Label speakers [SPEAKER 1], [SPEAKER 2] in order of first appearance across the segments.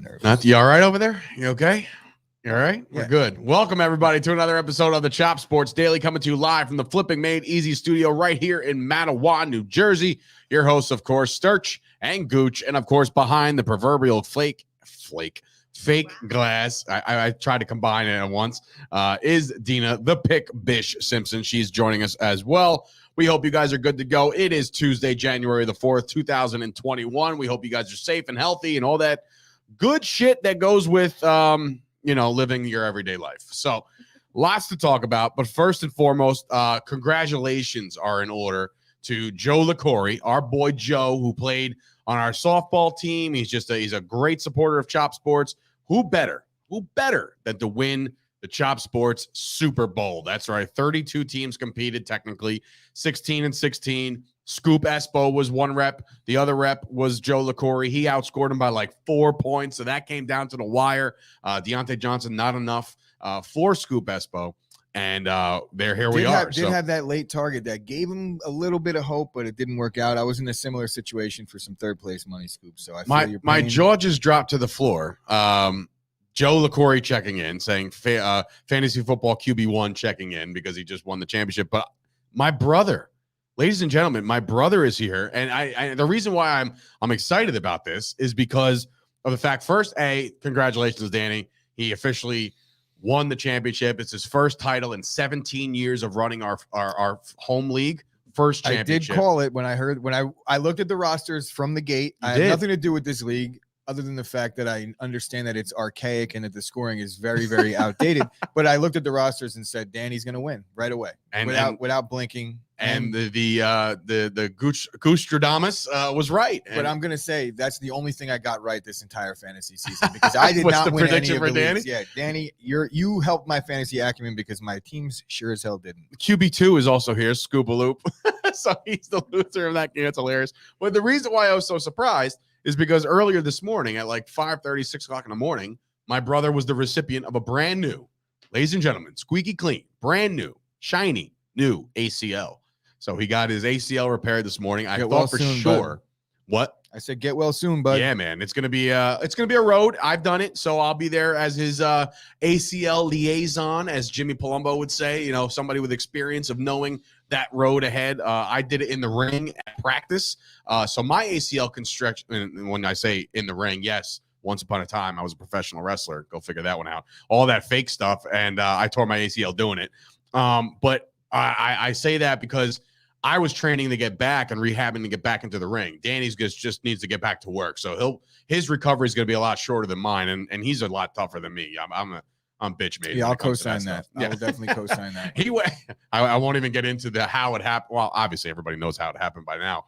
[SPEAKER 1] nervous. You all right over there? You okay? You all right?
[SPEAKER 2] Yeah.
[SPEAKER 1] We're good. Welcome, everybody, to another episode of the Chop Sports Daily, coming to you live from the Flipping Made Easy studio right here in Matawan, New Jersey. Your hosts, of course, Sturch and Gooch, and, of course, behind the proverbial fake glass, I tried to combine it at once, is Dina, the Pick Bish Simpson. She's joining us as well. We hope you guys are good to go. It is Tuesday, January the 4th, 2021. We hope you guys are safe and healthy and all that good shit that goes with, living your everyday life. So lots to talk about. But first and foremost, congratulations are in order to Joe LaCorey, our boy Joe, who played on our softball team. He's a great supporter of Chop Sports. Who better than to win the Chop Sports Super Bowl? That's right. 32 teams competed, technically 16 and 16. Scoop Espo was one rep. The other rep was Joe LaCorey. He outscored him by like 4 points. So that came down to the wire. Deontay Johnson, not enough for Scoop Espo. And here we are.
[SPEAKER 2] Did have that late target that gave him a little bit of hope, but it didn't work out. I was in a similar situation for some third place money, Scoop. So I feel
[SPEAKER 1] my jaw just dropped to the floor. Joe LaCorey checking in, saying fantasy football QB1 checking in because he just won the championship. But my brother, ladies and gentlemen, my brother is here, and I the reason why I'm excited about this is because of the fact. First, congratulations, Danny. He officially won the championship. It's his first title in 17 years of running our home league. First championship.
[SPEAKER 2] I did call it when I looked at the rosters from the gate. I had nothing to do with this league other than the fact that I understand that it's archaic and that the scoring is very, very outdated. But I looked at the rosters and said, Danny's going to win right away, without blinking.
[SPEAKER 1] And the Goostradamus was right.
[SPEAKER 2] But I'm going to say that's the only thing I got right this entire fantasy season because I did not win any of the leagues. Yeah, Danny, you helped my fantasy acumen because my teams sure as hell didn't.
[SPEAKER 1] QB2 is also here, Scoop-a-loop. So he's the loser of that game. It's hilarious. But the reason why I was so surprised is because earlier this morning at like 5:30, 6 o'clock in the morning, my brother was the recipient of a brand new, ladies and gentlemen, squeaky clean, brand new, shiny, new ACL. So he got his ACL repaired this morning. I thought for sure. Bud. What?
[SPEAKER 2] I said, get well soon, bud.
[SPEAKER 1] Yeah, man. It's gonna be a road. I've done it, so I'll be there as his ACL liaison, as Jimmy Palumbo would say. You know, somebody with experience of knowing that road ahead. I did it in the ring at practice. So my ACL can stretch. And when I say in the ring, yes, once upon a time I was a professional wrestler. Go figure that one out. All that fake stuff, and I tore my ACL doing it. But I say that because I was training to get back and rehabbing to get back into the ring. Danny's just needs to get back to work. So his recovery is going to be a lot shorter than mine. And he's a lot tougher than me. I'm bitch made.
[SPEAKER 2] Yeah, I'll co-sign that. I will definitely co-sign that.
[SPEAKER 1] I won't even get into how it happened. Well, obviously everybody knows how it happened by now.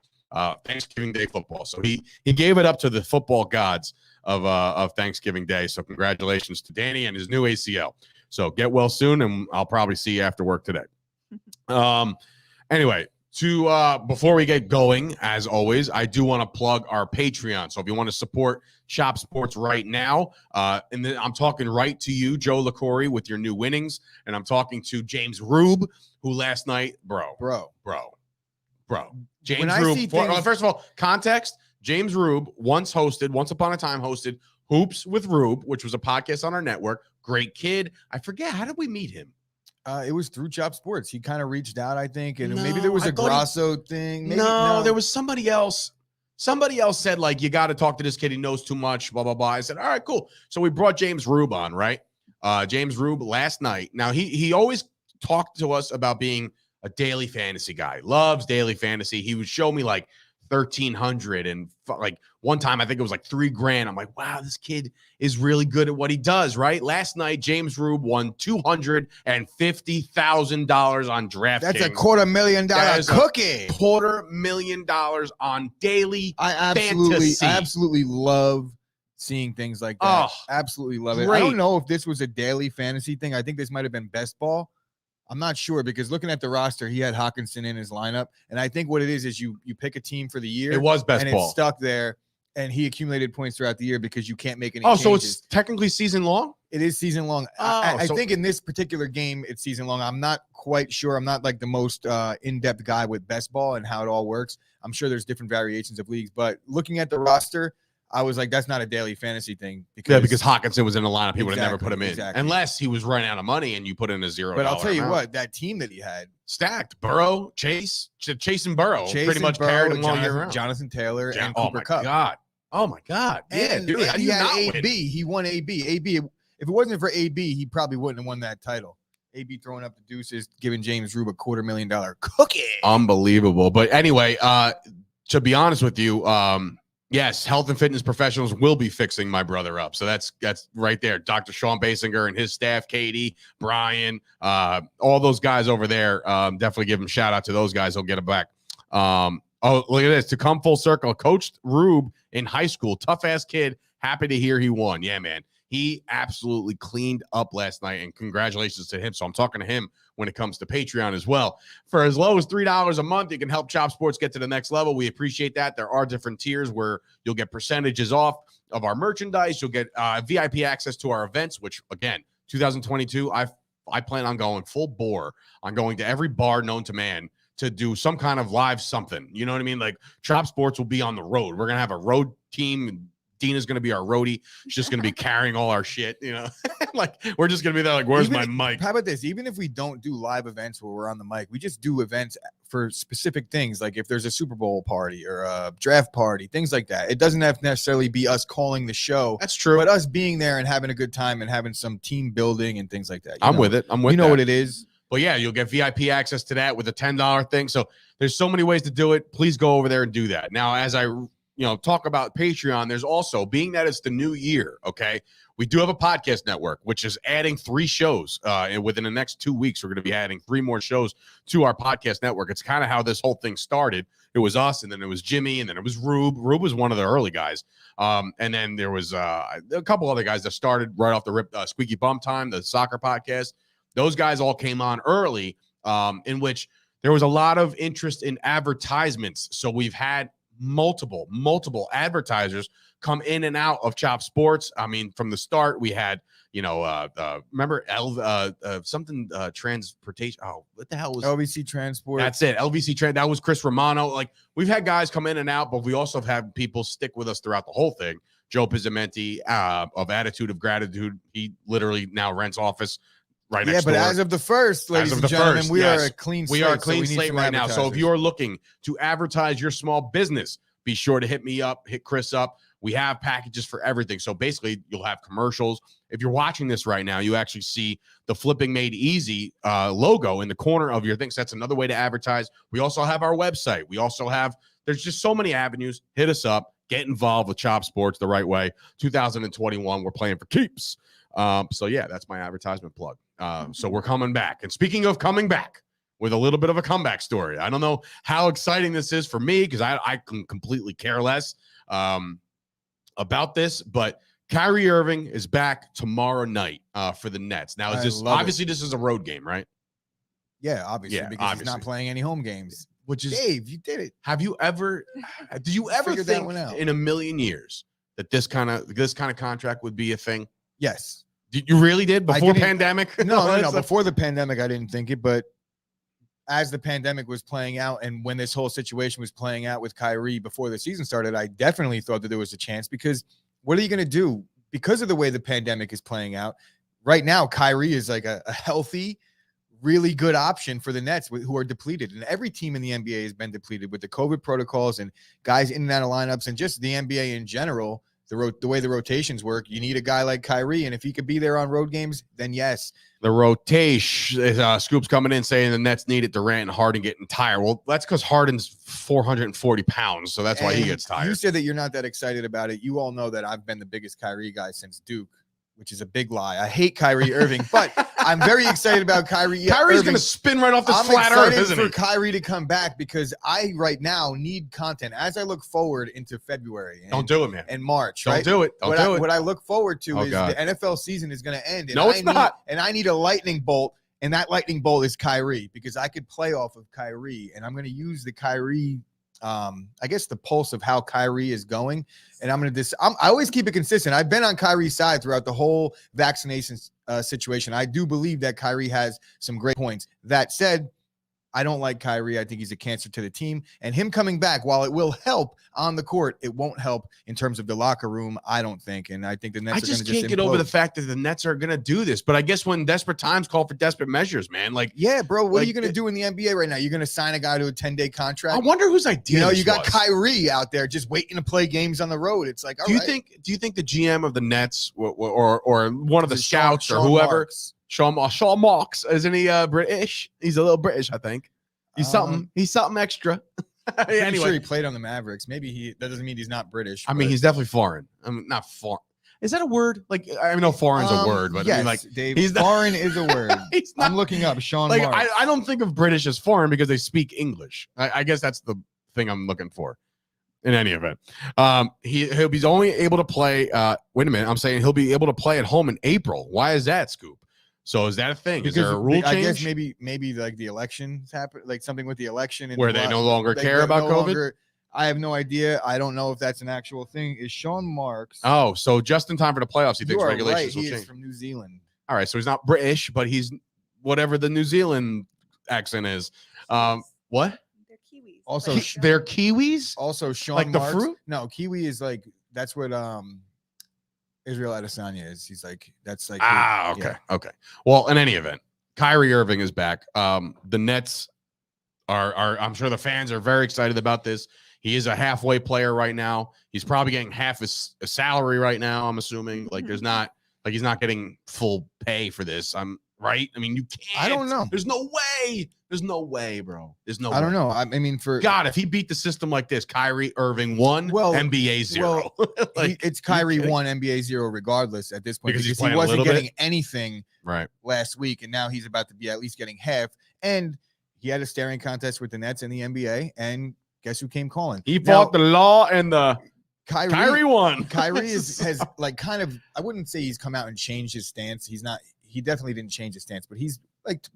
[SPEAKER 1] Thanksgiving Day football. So he gave it up to the football gods of Thanksgiving Day. So congratulations to Danny and his new ACL. So get well soon, and I'll probably see you after work today. Anyway, before we get going, as always, I do want to plug our Patreon. So if you want to support Chop Sports right now, and then I'm talking right to you, Joe LaCorey, with your new winnings, and I'm talking to James Rube, who last night, bro. James Rube. First of all, context. James Rube once upon a time hosted Hoops with Rube, which was a podcast on our network. Great kid. I forget, how did we meet him?
[SPEAKER 2] It was through Chop Sports. He kind of reached out, I think, and maybe there was a Grasso thing. Maybe,
[SPEAKER 1] no, there was somebody else. Somebody else said, like, you got to talk to this kid. He knows too much, blah, blah, blah. I said, all right, cool. So we brought James Rube on, right? James Rube last night. Now, he always talked to us about being a daily fantasy guy. Loves daily fantasy. He would show me, like, 1,300 and like one time I think it was like $3,000. I'm like, wow, this kid is really good at what he does, right? Last night James Rube won $250,000 on DraftKings.
[SPEAKER 2] That's a $250,000 cookie.
[SPEAKER 1] $250,000 on daily fantasy.
[SPEAKER 2] I absolutely love seeing things like that. Absolutely love it.
[SPEAKER 1] Great.
[SPEAKER 2] I don't know if this was a daily fantasy thing. I think this might have been best ball. I'm not sure because looking at the roster, he had Hawkinson in his lineup. And I think what it is you pick a team for the year.
[SPEAKER 1] It was best ball.
[SPEAKER 2] It's stuck there. And he accumulated points throughout the year because you can't make any changes.
[SPEAKER 1] So it's technically season long?
[SPEAKER 2] It is season long. I think in this particular game, it's season long. I'm not quite sure. I'm not like the most in-depth guy with best ball and how it all works. I'm sure there's different variations of leagues. But looking at the roster, I was like, that's not a daily fantasy thing.
[SPEAKER 1] Because Hawkinson was in the lineup. He would have never put him in.
[SPEAKER 2] Exactly.
[SPEAKER 1] Unless he was running out of money and you put in a $0.
[SPEAKER 2] But I'll tell you
[SPEAKER 1] amount.
[SPEAKER 2] what, that team that he had.
[SPEAKER 1] Stacked. Burrow, Chase and Burrow. Pretty much carried him all year round.
[SPEAKER 2] Jonathan Taylor and Cooper Kupp.
[SPEAKER 1] Oh, my God. Yeah,
[SPEAKER 2] and,
[SPEAKER 1] dude.
[SPEAKER 2] And he had AB. He won AB. AB, if it wasn't for AB, he probably wouldn't have won that title. AB throwing up the deuces, giving James Rube a $250,000 cookie.
[SPEAKER 1] Unbelievable. But anyway, to be honest with you, yes, health and fitness professionals will be fixing my brother up. So that's right there. Dr. Sean Basinger and his staff, Katie, Brian, all those guys over there. Definitely give them shout out to those guys. They'll get it back. Oh, look at this. To come full circle, coached Rube in high school. Tough ass kid. Happy to hear he won. Yeah, man. He absolutely cleaned up last night, and congratulations to him. So I'm talking to him when it comes to Patreon as well. For as low as $3 a month, you can help Chop Sports get to the next level. We appreciate that. There are different tiers where you'll get percentages off of our merchandise. You'll get VIP access to our events, which, again, 2022, I plan on going full bore on going to every bar known to man to do some kind of live something. You know what I mean? Like, Chop Sports will be on the road. We're going to have a road team, and Dina's going to be our roadie. She's just going to be carrying all our shit, you know? Like, we're just going to be there like, where's my mic?
[SPEAKER 2] How about this? Even if we don't do live events where we're on the mic, we just do events for specific things. Like if there's a Super Bowl party or a draft party, things like that. It doesn't have to necessarily be us calling the show.
[SPEAKER 1] That's true.
[SPEAKER 2] But us being there and having a good time and having some team building and things like that.
[SPEAKER 1] I'm with it.
[SPEAKER 2] You know what it is.
[SPEAKER 1] But yeah, you'll get VIP access to that with a $10 thing. So there's so many ways to do it. Please go over there and do that. Now, as I talk about Patreon, there's also, being that it's the new year, okay, we do have a podcast network, which is adding 3 shows. And within the next 2 weeks, we're going to be adding 3 more shows to our podcast network. It's kind of how this whole thing started. It was us, and then it was Jimmy, and then it was Rube. Rube was one of the early guys. And then there was a couple other guys that started right off the rip, Squeaky Bum Time, the soccer podcast. Those guys all came on early, in which there was a lot of interest in advertisements. So we've had multiple advertisers come in and out of Chop Sports. I mean, from the start, we had, remember transportation. Oh, what the hell was
[SPEAKER 2] LVC Transport?
[SPEAKER 1] That's it. LVC that was Chris Romano. Like, we've had guys come in and out, but we also have had people stick with us throughout the whole thing. Joe Pizzamenti of Attitude of Gratitude. He literally now rents office right next door.
[SPEAKER 2] Yeah, but as of the first, ladies and gentlemen, we are a clean slate.
[SPEAKER 1] We are a clean slate right now. So if you're looking to advertise your small business, be sure to hit me up, hit Chris up. We have packages for everything. So basically, you'll have commercials. If you're watching this right now, you actually see the Flipping Made Easy logo in the corner of your thing. So that's another way to advertise. We also have our website. We also have, there's just so many avenues. Hit us up. Get involved with Chop Sports the right way. 2021, we're playing for keeps. So yeah, that's my advertisement plug. So we're coming back. And speaking of coming back, with a little bit of a comeback story. I don't know how exciting this is for me, because I can completely care less about this, but Kyrie Irving is back tomorrow night for the Nets. Now, this is a road game, right?
[SPEAKER 2] Yeah, obviously, because he's not playing any home games. Which is, Dave, you did it.
[SPEAKER 1] Do you ever think in a million years that this kind of contract would be a thing?
[SPEAKER 2] Yes.
[SPEAKER 1] You really did before pandemic?
[SPEAKER 2] No. Before the pandemic, I didn't think it, but as the pandemic was playing out and when this whole situation was playing out with Kyrie before the season started, I definitely thought that there was a chance, because what are you going to do? Because of the way the pandemic is playing out right now, Kyrie is like a healthy, really good option for the Nets who are depleted. And every team in the NBA has been depleted with the COVID protocols and guys in and out of lineups, and just the NBA in general. The way the rotations work, you need a guy like Kyrie, and if he could be there on road games, then yes.
[SPEAKER 1] The rotation, Scoop's coming in saying the Nets needed Durant and Harden getting tired. Well, that's because Harden's 440 pounds, so that's why he gets tired.
[SPEAKER 2] You said that you're not that excited about it. You all know that I've been the biggest Kyrie guy since Duke, which is a big lie. I hate Kyrie Irving, but I'm very excited about Kyrie.
[SPEAKER 1] Kyrie's going to spin right off this flat earth, isn't he?
[SPEAKER 2] I'm excited for Kyrie to come back, because I right now need content as I look forward into February.
[SPEAKER 1] Don't do it, man.
[SPEAKER 2] And March.
[SPEAKER 1] Don't do it.
[SPEAKER 2] What I look forward to is the NFL season is going to end. And
[SPEAKER 1] it's not.
[SPEAKER 2] And I need a lightning bolt, and that lightning bolt is Kyrie, because I could play off of Kyrie, and I'm going to use the Kyrie. I guess the pulse of how Kyrie is going, and I always keep it consistent. I've been on Kyrie's side throughout the whole vaccination situation. I do believe that Kyrie has some great points. That said, I don't like Kyrie. I think he's a cancer to the team. And him coming back, while it will help on the court, it won't help in terms of the locker room, I don't think. And I think the Nets are going to
[SPEAKER 1] just can't get over the fact that the Nets are going to do this. But I guess when desperate times call for desperate measures, man. Like,
[SPEAKER 2] yeah, bro, what are you going to do in the NBA right now? You're going to sign a guy to a 10-day contract?
[SPEAKER 1] I wonder whose idea
[SPEAKER 2] you got Kyrie out there just waiting to play games on the road. It's like,
[SPEAKER 1] do you think the GM of the Nets or one of the scouts or whoever, Sean Marks, isn't he British? He's a little British, I think. He's something extra.
[SPEAKER 2] I'm sure he played on the Mavericks. Maybe that doesn't mean he's not British.
[SPEAKER 1] I mean, he's definitely foreign. Not foreign. Is that a word? Like, I know foreign's a word, but
[SPEAKER 2] yes,
[SPEAKER 1] I mean, like,
[SPEAKER 2] Dave, foreign is a word. I'm looking up Sean
[SPEAKER 1] Like,
[SPEAKER 2] Marks.
[SPEAKER 1] I don't think of British as foreign because they speak English. I guess that's the thing I'm looking for. In any event, he's only able to play. Wait a minute, I'm saying he'll be able to play at home in April. Why is that, Scoop? So is that a thing? Is there a rule change?
[SPEAKER 2] I guess maybe like the elections happen, like something with the election, and
[SPEAKER 1] where they no longer care about COVID.
[SPEAKER 2] I have no idea. I don't know if that's an actual thing. Is Sean Marks?
[SPEAKER 1] Oh, so just in time for the playoffs, he thinks regulations will change.
[SPEAKER 2] He's from New Zealand.
[SPEAKER 1] All right, so he's not British, but he's whatever the New Zealand accent is. What?
[SPEAKER 3] They're Kiwis.
[SPEAKER 2] Also,
[SPEAKER 1] they're Kiwis.
[SPEAKER 2] Also, Sean
[SPEAKER 1] like
[SPEAKER 2] Marks,
[SPEAKER 1] the fruit.
[SPEAKER 2] No, Kiwi is like that's what Israel Adesanya is. He's like that's like
[SPEAKER 1] okay. Well, in any event, Kyrie Irving is back. The Nets are I'm sure the fans are very excited about this. He is a halfway player right now. He's probably getting half his salary right now, I'm assuming. Like he's not getting full pay for this. I'm right. I mean, you can't.
[SPEAKER 2] I don't know.
[SPEAKER 1] There's no way. There's no way, bro. There's no way.
[SPEAKER 2] I don't know. I mean, for
[SPEAKER 1] God, if he beat the system like this, Kyrie Irving 1, NBA 0.
[SPEAKER 2] It's Kyrie 1, NBA 0 regardless at this point
[SPEAKER 1] because
[SPEAKER 2] he wasn't getting anything last week, and now he's about to be at least getting half. And he had a staring contest with the Nets in the NBA, and guess who came calling?
[SPEAKER 1] He fought the law, and the Kyrie won.
[SPEAKER 2] Kyrie has like kind of, I wouldn't say he's come out and changed his stance. He definitely didn't change his stance, but he's like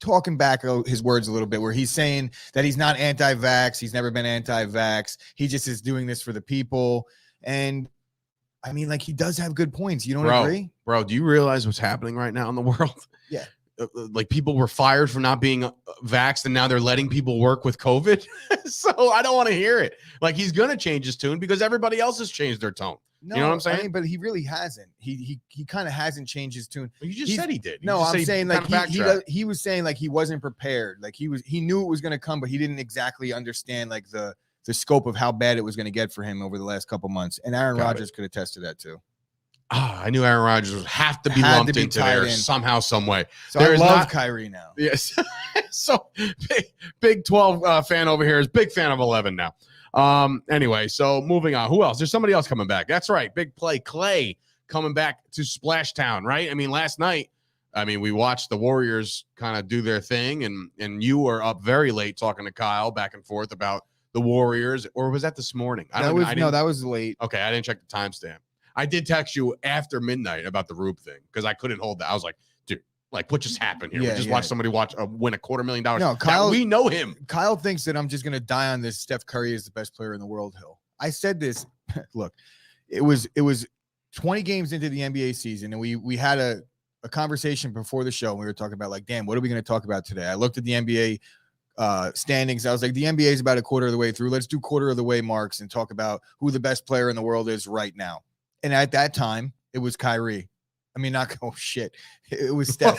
[SPEAKER 2] talking back his words a little bit, where he's saying that he's not anti-vax. He's never been anti-vax. He just is doing this for the people. And I mean, like, he does have good points. You don't agree?
[SPEAKER 1] Bro, do you realize what's happening right now in the world?
[SPEAKER 2] Yeah.
[SPEAKER 1] Like, people were fired for not being vaxxed, and now they're letting people work with COVID. So I don't want to hear it. Like, he's going to change his tune because everybody else has changed their tone.
[SPEAKER 2] No,
[SPEAKER 1] you know what I'm saying?
[SPEAKER 2] I mean, but he really hasn't. He kind of hasn't changed his tune.
[SPEAKER 1] You just said he did.
[SPEAKER 2] No, I'm saying like he was saying like he wasn't prepared. Like he knew it was going to come, but he didn't exactly understand like the scope of how bad it was going to get for him over the last couple months. And Aaron Rodgers could attest to that too.
[SPEAKER 1] I knew Aaron Rodgers would have to be lumped into there somehow, some way.
[SPEAKER 2] So I love Kyrie now.
[SPEAKER 1] Yes. So big 12 fan over here is big fan of 11 now. Anyway, so moving on. Who else? There's somebody else coming back. That's right. Big play Clay coming back to Splash Town, right? I mean, last night, we watched the Warriors kind of do their thing, and you were up very late talking to Kyle back and forth about the Warriors, or was that this morning?
[SPEAKER 2] That was late.
[SPEAKER 1] Okay, I didn't check the timestamp. I did text you after midnight about the Rube thing because I couldn't hold that. I was like, dude, like, what just happened here? We just watched somebody win $250,000.
[SPEAKER 2] No, Kyle,
[SPEAKER 1] we know him.
[SPEAKER 2] Kyle thinks that I'm just gonna die on this Steph Curry is the best player in the world hill. I said this. Look, it was 20 games into the NBA season, and we had a conversation before the show. And we were talking about like, damn, what are we gonna talk about today? I looked at the NBA standings. I was like, the NBA is about a quarter of the way through. Let's do quarter of the way marks and talk about who the best player in the world is right now. And at that time, it was Kyrie. I mean, shit. It was Steph.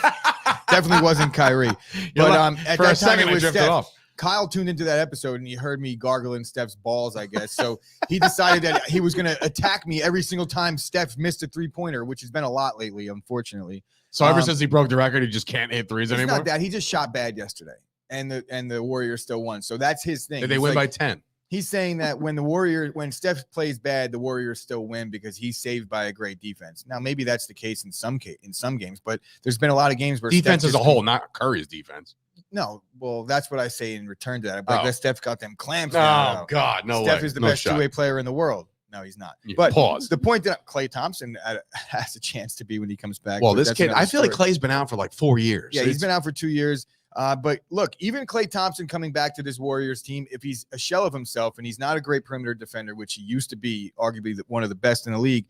[SPEAKER 2] Definitely wasn't Kyrie. But at that time, it was Steph. Kyle tuned into that episode, and he heard me gargling Steph's balls, I guess. So he decided that he was going to attack me every single time Steph missed a three-pointer, which has been a lot lately, unfortunately.
[SPEAKER 1] So ever since he broke the record, he just can't hit threes anymore?
[SPEAKER 2] It's not that. He just shot bad yesterday, and the Warriors still won. So that's his thing.
[SPEAKER 1] Did they win by 10?
[SPEAKER 2] He's saying that when Steph plays bad, the Warriors still win because he's saved by a great defense. Now, maybe that's the case in some games, but there's been a lot of games where
[SPEAKER 1] defense as a whole, not Curry's defense.
[SPEAKER 2] No, well, that's what I say in return to that. But Steph got them clamps.
[SPEAKER 1] Oh God, no way.
[SPEAKER 2] Steph is the best two-way player in the world. No, he's not.
[SPEAKER 1] Yeah,
[SPEAKER 2] but
[SPEAKER 1] pause.
[SPEAKER 2] The point that Klay Thompson has a chance to be when he comes back.
[SPEAKER 1] Well, this kid, I feel like Klay's been out for like 4 years.
[SPEAKER 2] Yeah, he's been out for 2 years. But look, even Klay Thompson coming back to this Warriors team, if he's a shell of himself and he's not a great perimeter defender, which he used to be, arguably one of the best in the league,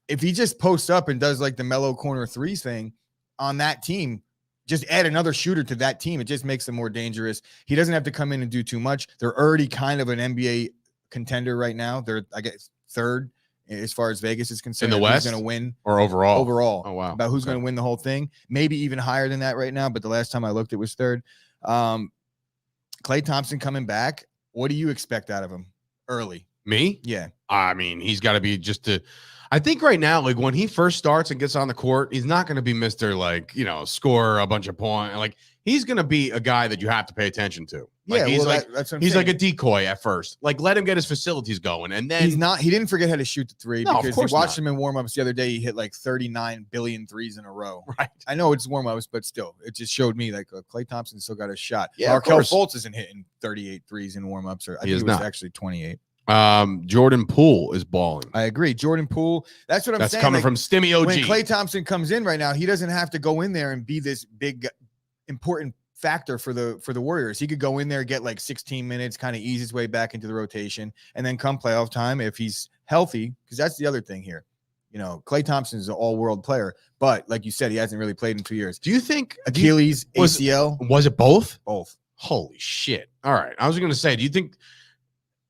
[SPEAKER 2] if he just posts up and does like the mellow corner threes thing on that team, just add another shooter to that team. It just makes them more dangerous. He doesn't have to come in and do too much. They're already kind of an NBA contender right now. They're, I guess, third as far as Vegas is concerned.
[SPEAKER 1] In the West?
[SPEAKER 2] Who's going to win?
[SPEAKER 1] Or overall?
[SPEAKER 2] Overall.
[SPEAKER 1] Oh, wow.
[SPEAKER 2] About who's going to win the whole thing. Maybe even higher than that right now, but the last time I looked, it was third. Klay Thompson coming back. What do you expect out of him early?
[SPEAKER 1] Me?
[SPEAKER 2] Yeah.
[SPEAKER 1] I mean, he's got to be I think right now, like when he first starts and gets on the court, he's not going to be Mr. like, score a bunch of points. Like he's going to be a guy that you have to pay attention to. Like,
[SPEAKER 2] He's
[SPEAKER 1] that's what I'm saying. Like a decoy at first. Like let him get his facilities going. And then
[SPEAKER 2] he didn't forget how to shoot the three because
[SPEAKER 1] we
[SPEAKER 2] watched him in warmups the other day. He hit like 39 billion threes in a row.
[SPEAKER 1] Right.
[SPEAKER 2] I know it's warmups, but still, it just showed me like Klay Thompson still got a shot.
[SPEAKER 1] Yeah.
[SPEAKER 2] Markelle Fultz isn't hitting 38 threes in warmups, or I think it was actually 28.
[SPEAKER 1] Jordan Poole is balling.
[SPEAKER 2] I agree. Jordan Poole. That's what I'm saying.
[SPEAKER 1] That's coming from Stimmy OG.
[SPEAKER 2] When Klay Thompson comes in right now, he doesn't have to go in there and be this big, important factor for the Warriors. He could go in there, get like 16 minutes, kind of ease his way back into the rotation, and then come playoff time, if he's healthy, because that's the other thing here. Klay Thompson is an all-world player, but like you said, he hasn't really played in 2 years.
[SPEAKER 1] Do you think
[SPEAKER 2] Achilles, ACL?
[SPEAKER 1] Was it both?
[SPEAKER 2] Both.
[SPEAKER 1] Holy shit. All right. I was going to say, do you think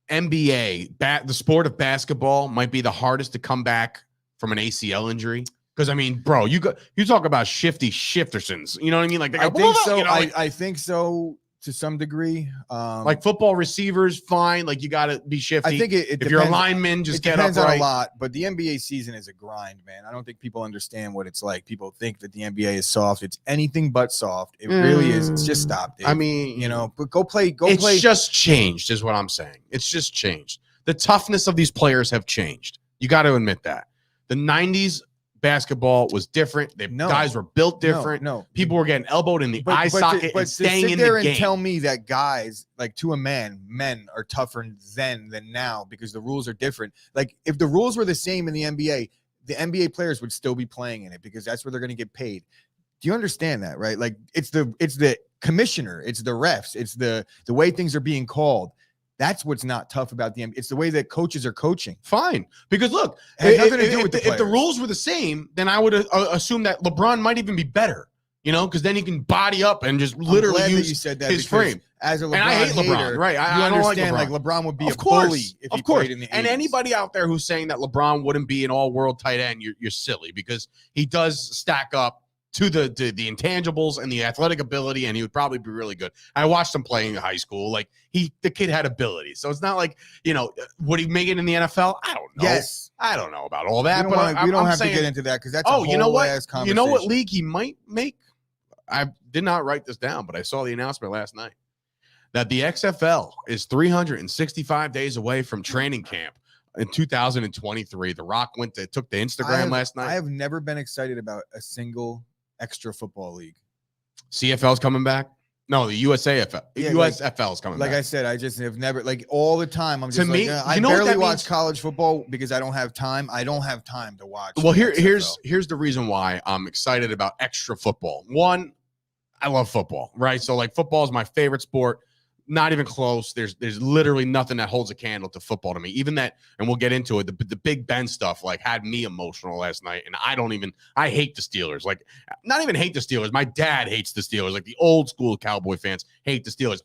[SPEAKER 1] NBA, the sport of basketball, might be the hardest to come back from an ACL injury? Because I mean, bro, you talk about shifty shiftersons. You know what I mean? Like
[SPEAKER 2] I think so. I think so to some degree.
[SPEAKER 1] Like football receivers, fine. Like you got to be shifty.
[SPEAKER 2] I think it
[SPEAKER 1] if
[SPEAKER 2] depends,
[SPEAKER 1] you're a lineman, just get
[SPEAKER 2] depends
[SPEAKER 1] upright.
[SPEAKER 2] on a lot. But the NBA season is a grind, man. I don't think people understand what it's like. People think that the NBA is soft. It's anything but soft. It really is. It's just stop, Dave.
[SPEAKER 1] I mean,
[SPEAKER 2] but go play.
[SPEAKER 1] It's just changed, is what I'm saying. It's just changed. The toughness of these players have changed. You got to admit that. The 90s basketball was different. Guys were built different.
[SPEAKER 2] No,
[SPEAKER 1] people were getting elbowed in the eye socket and staying in the game.
[SPEAKER 2] And tell me that guys, like to a man, men are tougher then than now because the rules are different. Like if the rules were the same in the NBA players would still be playing in it because that's where they're going to get paid. Do you understand that, right? Like it's the commissioner, it's the refs, it's the way things are being called. That's what's not tough about the NBA. It's the way that coaches are coaching.
[SPEAKER 1] Fine. Because look, if the rules were the same, then I would assume that LeBron might even be better, because then he can body up and just literally use his frame.
[SPEAKER 2] As a LeBron
[SPEAKER 1] and I hate
[SPEAKER 2] hater,
[SPEAKER 1] LeBron, right?
[SPEAKER 2] I don't understand like LeBron would be a bully if he played in the 80s.
[SPEAKER 1] And anybody out there who's saying that LeBron wouldn't be an all-world tight end, you're silly because he does stack up to the intangibles and the athletic ability, and he would probably be really good. I watched him playing in high school. Like the kid had ability. So it's not like, would he make it in the NFL? I don't know.
[SPEAKER 2] Yes.
[SPEAKER 1] I don't know about all that.
[SPEAKER 2] We don't have to get into that because that's a whole ass conversation.
[SPEAKER 1] You know what league he might make? I did not write this down, but I saw the announcement last night that the XFL is 365 days away from training camp in 2023. The Rock took the Instagram last night.
[SPEAKER 2] I have never been excited about a single extra football league.
[SPEAKER 1] CFL's coming back? No, the USAFL. USFL is coming back.
[SPEAKER 2] Like I said, I just have never, like all the time, I'm just I
[SPEAKER 1] know
[SPEAKER 2] barely watch college football because I don't have time. I don't have time to watch.
[SPEAKER 1] Well, here's the reason why I'm excited about extra football. One, I love football, right? So like football is my favorite sport. Not even close. There's literally nothing that holds a candle to football to me. Even that, and we'll get into it, the Big Ben stuff like had me emotional last night. And I hate the Steelers. Like, not even hate the Steelers. My dad hates the Steelers. Like the old school Cowboy fans hate the Steelers.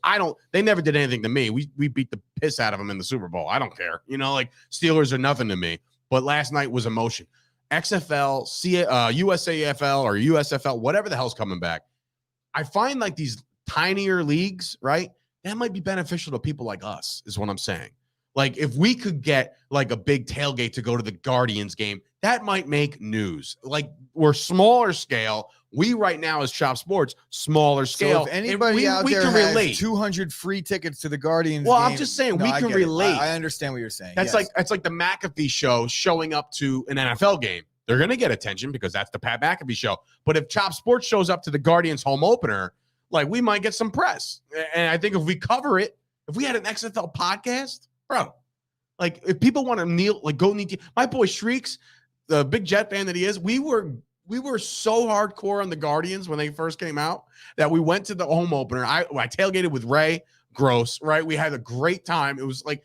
[SPEAKER 1] They never did anything to me. We beat the piss out of them in the Super Bowl. I don't care. Like Steelers are nothing to me. But last night was emotion. XFL, USAFL or USFL, whatever the hell's coming back. I find like these tinier leagues, right? That might be beneficial to people like us, is what I'm saying. Like, if we could get like a big tailgate to go to the Guardians game, that might make news. Like, we're smaller scale. We right now as Chop Sports, smaller scale.
[SPEAKER 2] So if anybody out there has 200 free tickets to the Guardians game,
[SPEAKER 1] I'm just saying we can relate.
[SPEAKER 2] I understand what you're saying.
[SPEAKER 1] That's like the McAfee show showing up to an NFL game. They're going to get attention because that's the Pat McAfee show. But if Chop Sports shows up to the Guardians home opener, like we might get some press. And I think if we cover it, if we had an XFL podcast, bro, like if people want to go kneel, my boy Shrieks, the big Jet fan that he is, we were so hardcore on the Guardians when they first came out that we went to the home opener. I tailgated with Ray Gross, right? We had a great time. It was like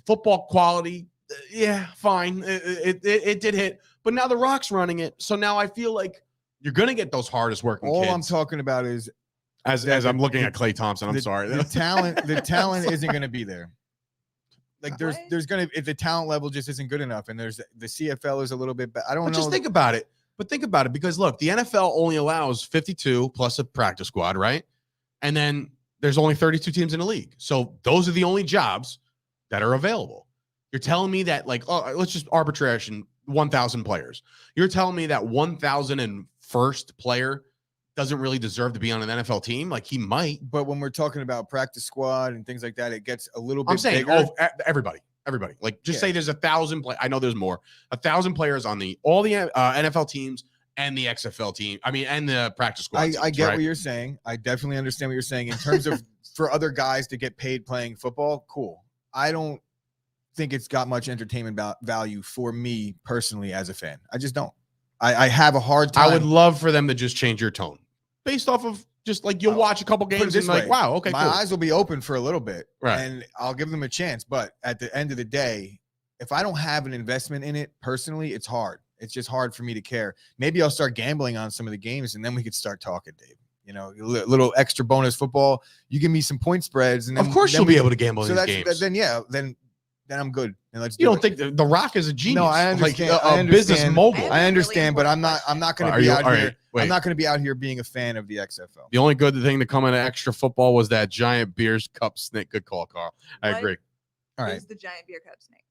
[SPEAKER 1] football quality. Yeah, fine. It did hit, but now the Rock's running it. So now I feel like You're going to get those hardest working
[SPEAKER 2] All
[SPEAKER 1] kids.
[SPEAKER 2] I'm talking about is
[SPEAKER 1] as I'm looking at Klay Thompson, I'm sorry.
[SPEAKER 2] The talent isn't going to be there. Like there's going to, if the talent level just isn't good enough, and there's the CFL is a little bit, I don't know.
[SPEAKER 1] Just think about it. But think about it, because look, the NFL only allows 52 plus a practice squad, right? And then there's only 32 teams in the league. So those are the only jobs that are available. You're telling me that, like, oh, let's just arbitration 1,000 players. You're telling me that 1,001st player doesn't really deserve to be on an NFL team? Like, he might.
[SPEAKER 2] But when we're talking about practice squad and things like that, it gets a little bit
[SPEAKER 1] I'm saying,
[SPEAKER 2] bigger.
[SPEAKER 1] everybody. Like, just say there's 1,000 I know there's more. 1,000 players on all the NFL teams and the XFL team. I mean, and the practice squad.
[SPEAKER 2] I get what you're saying. I definitely understand what you're saying in terms of for other guys to get paid playing football. Cool. I don't think it's got much entertainment value for me personally as a fan. I just don't. I have a hard time.
[SPEAKER 1] I would love for them to just change your tone based off of just like you'll watch a couple games and like, wow, okay,
[SPEAKER 2] my
[SPEAKER 1] cool.
[SPEAKER 2] eyes will be open for a little bit,
[SPEAKER 1] right?
[SPEAKER 2] And I'll give them a chance. But at the end of the day, if I don't have an investment in it personally, it's hard. It's just hard for me to care. Maybe I'll start gambling on some of the games, and then we could start talking, Dave. You know, a little extra bonus football. You give me some point spreads, and then,
[SPEAKER 1] of course you'll be able to gamble in these games.
[SPEAKER 2] Then I'm good. And let's.
[SPEAKER 1] You don't think the Rock is a genius?
[SPEAKER 2] No, I understand.
[SPEAKER 1] Like a business mogul.
[SPEAKER 2] I understand, but I'm not going to be out here. I'm not going to be out here being a fan of the XFL.
[SPEAKER 1] The only good thing to come out of extra football was that giant beers cup snake. Good call, Carl. I agree.
[SPEAKER 3] All right. The giant beer cup snake?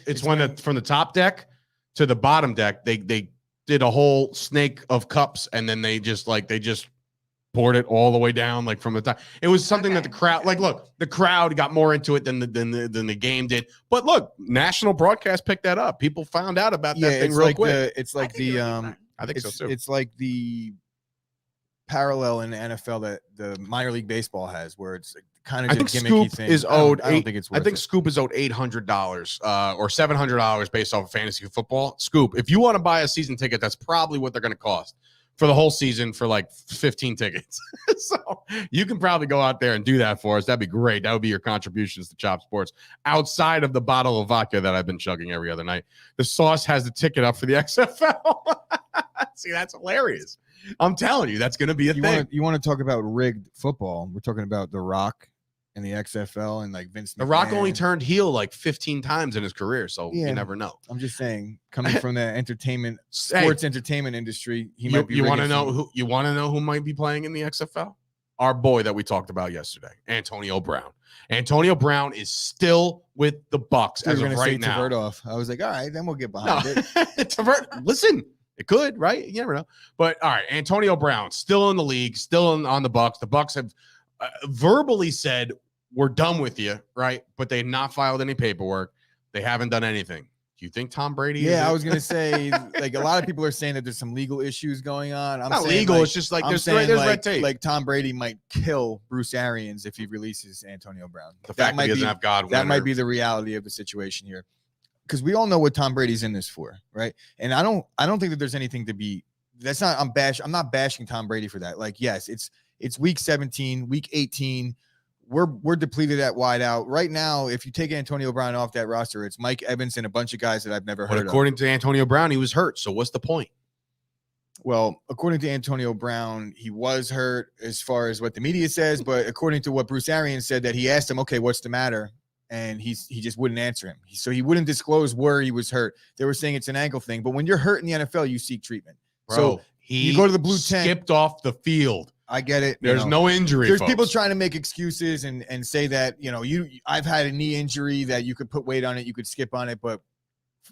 [SPEAKER 1] It's when from the top deck to the bottom deck, they did a whole snake of cups, and then they just poured it all the way down, like from the top. It was something that the crowd, like, look, the crowd got more into it than the game did. But look, national broadcast picked that up. People found out about that thing real quick.
[SPEAKER 2] I think so too. It's like the parallel in the NFL that the minor league baseball has, where it's kind of just gimmicky thing.
[SPEAKER 1] Is owed.
[SPEAKER 2] I don't think it's worth it.
[SPEAKER 1] Scoop is owed $800 or $700 based off of fantasy football. Scoop, if you want to buy a season ticket, that's probably what they're going to cost for the whole season for like 15 tickets. So you can probably go out there and do that for us. That'd be great. That would be your contributions to Chop Sports outside of the bottle of vodka that I've been chugging every other night. The sauce has the ticket up for the XFL. See, that's hilarious. I'm telling you, that's going to be a thing.
[SPEAKER 2] You want to talk about rigged football? We're talking about The Rock and the XFL and like Vince McMahon.
[SPEAKER 1] The Rock only turned heel like 15 times in his career, so you never know.
[SPEAKER 2] I'm just saying, coming from the sports entertainment industry, he might be.
[SPEAKER 1] You want to know who? You want to know who might be playing in the XFL? Our boy that we talked about yesterday, Antonio Brown. Antonio Brown is still with the Bucks as of right now.
[SPEAKER 2] Off. I was like, all right, then we'll get behind it.
[SPEAKER 1] Listen, it could, right? You never know. But all right, Antonio Brown still in the league, still on the Bucks. The Bucks have verbally said, we're done with you, right? But they've not filed any paperwork. They haven't done anything. Do you think Tom Brady?
[SPEAKER 2] I was going to say, like, a lot of people are saying that there's some legal issues going on. I'm
[SPEAKER 1] not legal. It's just like there's red tape.
[SPEAKER 2] Like Tom Brady might kill Bruce Arians if he releases Antonio Brown.
[SPEAKER 1] The fact that he doesn't have God.
[SPEAKER 2] That might be the reality of the situation here, because we all know what Tom Brady's in this for, right? And I don't think that there's anything to be. That's not. I'm not bashing Tom Brady for that. Like, yes, it's week 17, week 18. We're depleted at wide out right now. If you take Antonio Brown off that roster, it's Mike Evans and a bunch of guys that I've never heard of.
[SPEAKER 1] According to Antonio Brown, he was hurt. So what's the point?
[SPEAKER 2] Well, according to Antonio Brown, he was hurt as far as what the media says. But according to what Bruce Arians said, that he asked him, okay, what's the matter? And he just wouldn't answer him. So he wouldn't disclose where he was hurt. They were saying it's an ankle thing. But when you're hurt in the NFL, you seek treatment.
[SPEAKER 1] Bro,
[SPEAKER 2] so you go to the blue tent.
[SPEAKER 1] Skipped off the field.
[SPEAKER 2] I get it.
[SPEAKER 1] There's no injury.
[SPEAKER 2] There's people trying to make excuses and say that, I've had a knee injury that you could put weight on it, you could skip on it, but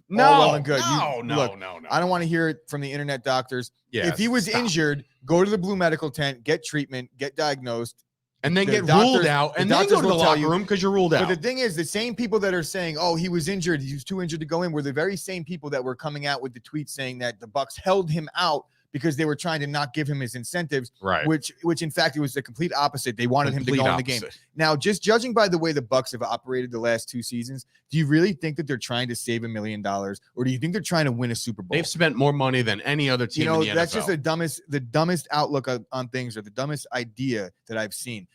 [SPEAKER 1] no,
[SPEAKER 2] good.
[SPEAKER 1] No.
[SPEAKER 2] I don't want to hear it from the internet doctors.
[SPEAKER 1] Yeah,
[SPEAKER 2] if he was injured, go to the blue medical tent, get treatment, get diagnosed,
[SPEAKER 1] and then get ruled out, and then go to the locker room because you're ruled out.
[SPEAKER 2] But the thing is, the same people that are saying, "Oh, he was injured, he was too injured to go in," were the very same people that were coming out with the tweets saying that the Bucks held him out because they were trying to not give him his incentives,
[SPEAKER 1] right?
[SPEAKER 2] Which in fact it was the complete opposite. They wanted him to go in the game. Now, just judging by the way the Bucks have operated the last 2 seasons, do you really think that they're trying to save $1 million, or do you think they're trying to win a Super Bowl?
[SPEAKER 1] They've spent more money than any other team in the NFL.
[SPEAKER 2] That's just the dumbest outlook on things, or the dumbest idea that I've seen.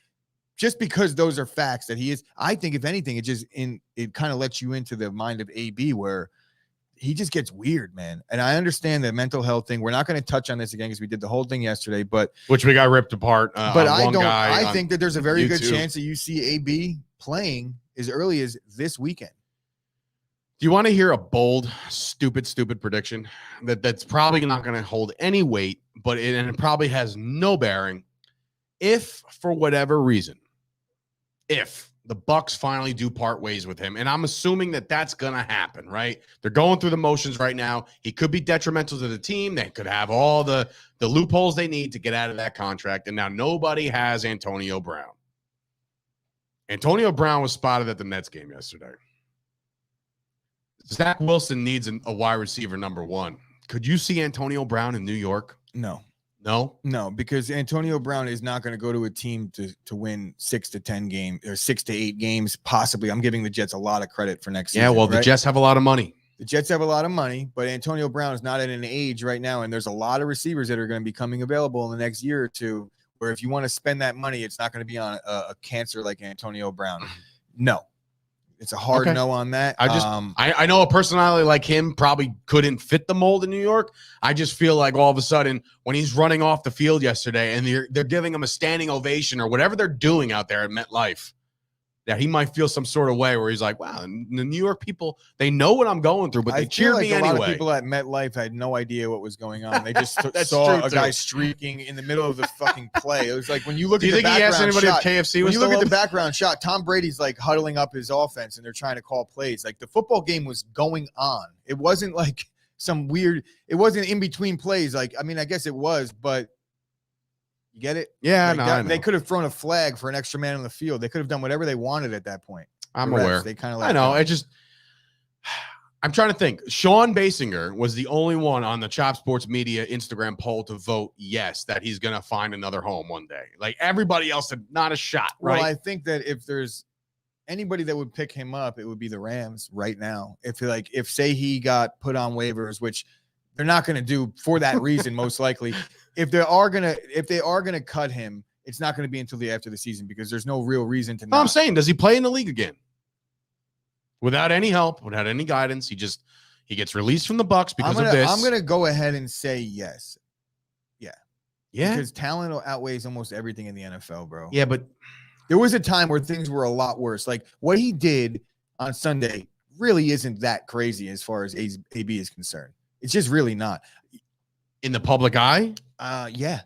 [SPEAKER 2] Just because those are facts that he is, I think if anything, it kind of lets you into the mind of AB, where he just gets weird, man. And I understand the mental health thing. We're not going to touch on this again because we did the whole thing yesterday, but
[SPEAKER 1] which we got ripped apart.
[SPEAKER 2] But I think that there's a very good
[SPEAKER 1] YouTube.
[SPEAKER 2] chance that you see AB playing as early as this weekend.
[SPEAKER 1] Do you want to hear a bold, stupid prediction that's probably not going to hold any weight, but it probably has no bearing? If for whatever reason, if the Bucs finally do part ways with him, and I'm assuming that that's going to happen, right? They're going through the motions right now. He could be detrimental to the team. They could have all the loopholes they need to get out of that contract, and now nobody has Antonio Brown. Antonio Brown was spotted at the Nets game yesterday. Zach Wilson needs a wide receiver number one. Could you see Antonio Brown in New York?
[SPEAKER 2] No, because Antonio Brown is not going to go to a team to win 6 to 10 games or 6 to 8 games, possibly. I'm giving the Jets a lot of credit for next season.
[SPEAKER 1] Yeah, well, the Jets have a lot of money.
[SPEAKER 2] The Jets have a lot of money, but Antonio Brown is not at an age right now, and there's a lot of receivers that are going to be coming available in the next year or two, where if you want to spend that money, it's not going to be on a cancer like Antonio Brown. No. It's a hard no on that.
[SPEAKER 1] I know a personality like him probably couldn't fit the mold in New York. I just feel like all of a sudden when he's running off the field yesterday and they're giving him a standing ovation or whatever they're doing out there at MetLife, that he might feel some sort of way where he's like, wow, the New York people, they know what I'm going through, but they cheer me anyway.
[SPEAKER 2] A lot of people at MetLife had no idea what was going on. They just saw a guy streaking in the middle of the fucking play. It was like when you look at the background shot. Do you think he asked anybody at KFC? When you look at the background shot, Tom Brady's like huddling up his offense and they're trying to call plays. Like the football game was going on. It wasn't like some weird, it wasn't in between plays. Like, I mean, I guess it was, but you get it?
[SPEAKER 1] Yeah,
[SPEAKER 2] they could have thrown a flag for an extra man on the field. They could have done whatever they wanted at that point.
[SPEAKER 1] I'm aware.
[SPEAKER 2] They kind of
[SPEAKER 1] I know. I'm trying to think. Sean Basinger was the only one on the Chop Sports Media Instagram poll to vote yes, that he's going to find another home one day. Like everybody else had not a shot, right?
[SPEAKER 2] Well, I think that if there's anybody that would pick him up, it would be the Rams right now. If say he got put on waivers, which they're not going to do for that reason, most likely. If they are gonna cut him, it's not going to be until after the season because there's no real reason to.
[SPEAKER 1] I'm saying, does he play in the league again? Without any help, without any guidance, he gets released from the Bucs because of this.
[SPEAKER 2] I'm gonna go ahead and say yes.
[SPEAKER 1] Yeah,
[SPEAKER 2] because talent outweighs almost everything in the NFL, bro.
[SPEAKER 1] Yeah, but
[SPEAKER 2] there was a time where things were a lot worse. Like what he did on Sunday really isn't that crazy as far as AB is concerned. It's just really not.
[SPEAKER 1] In the public eye?
[SPEAKER 2] Yeah.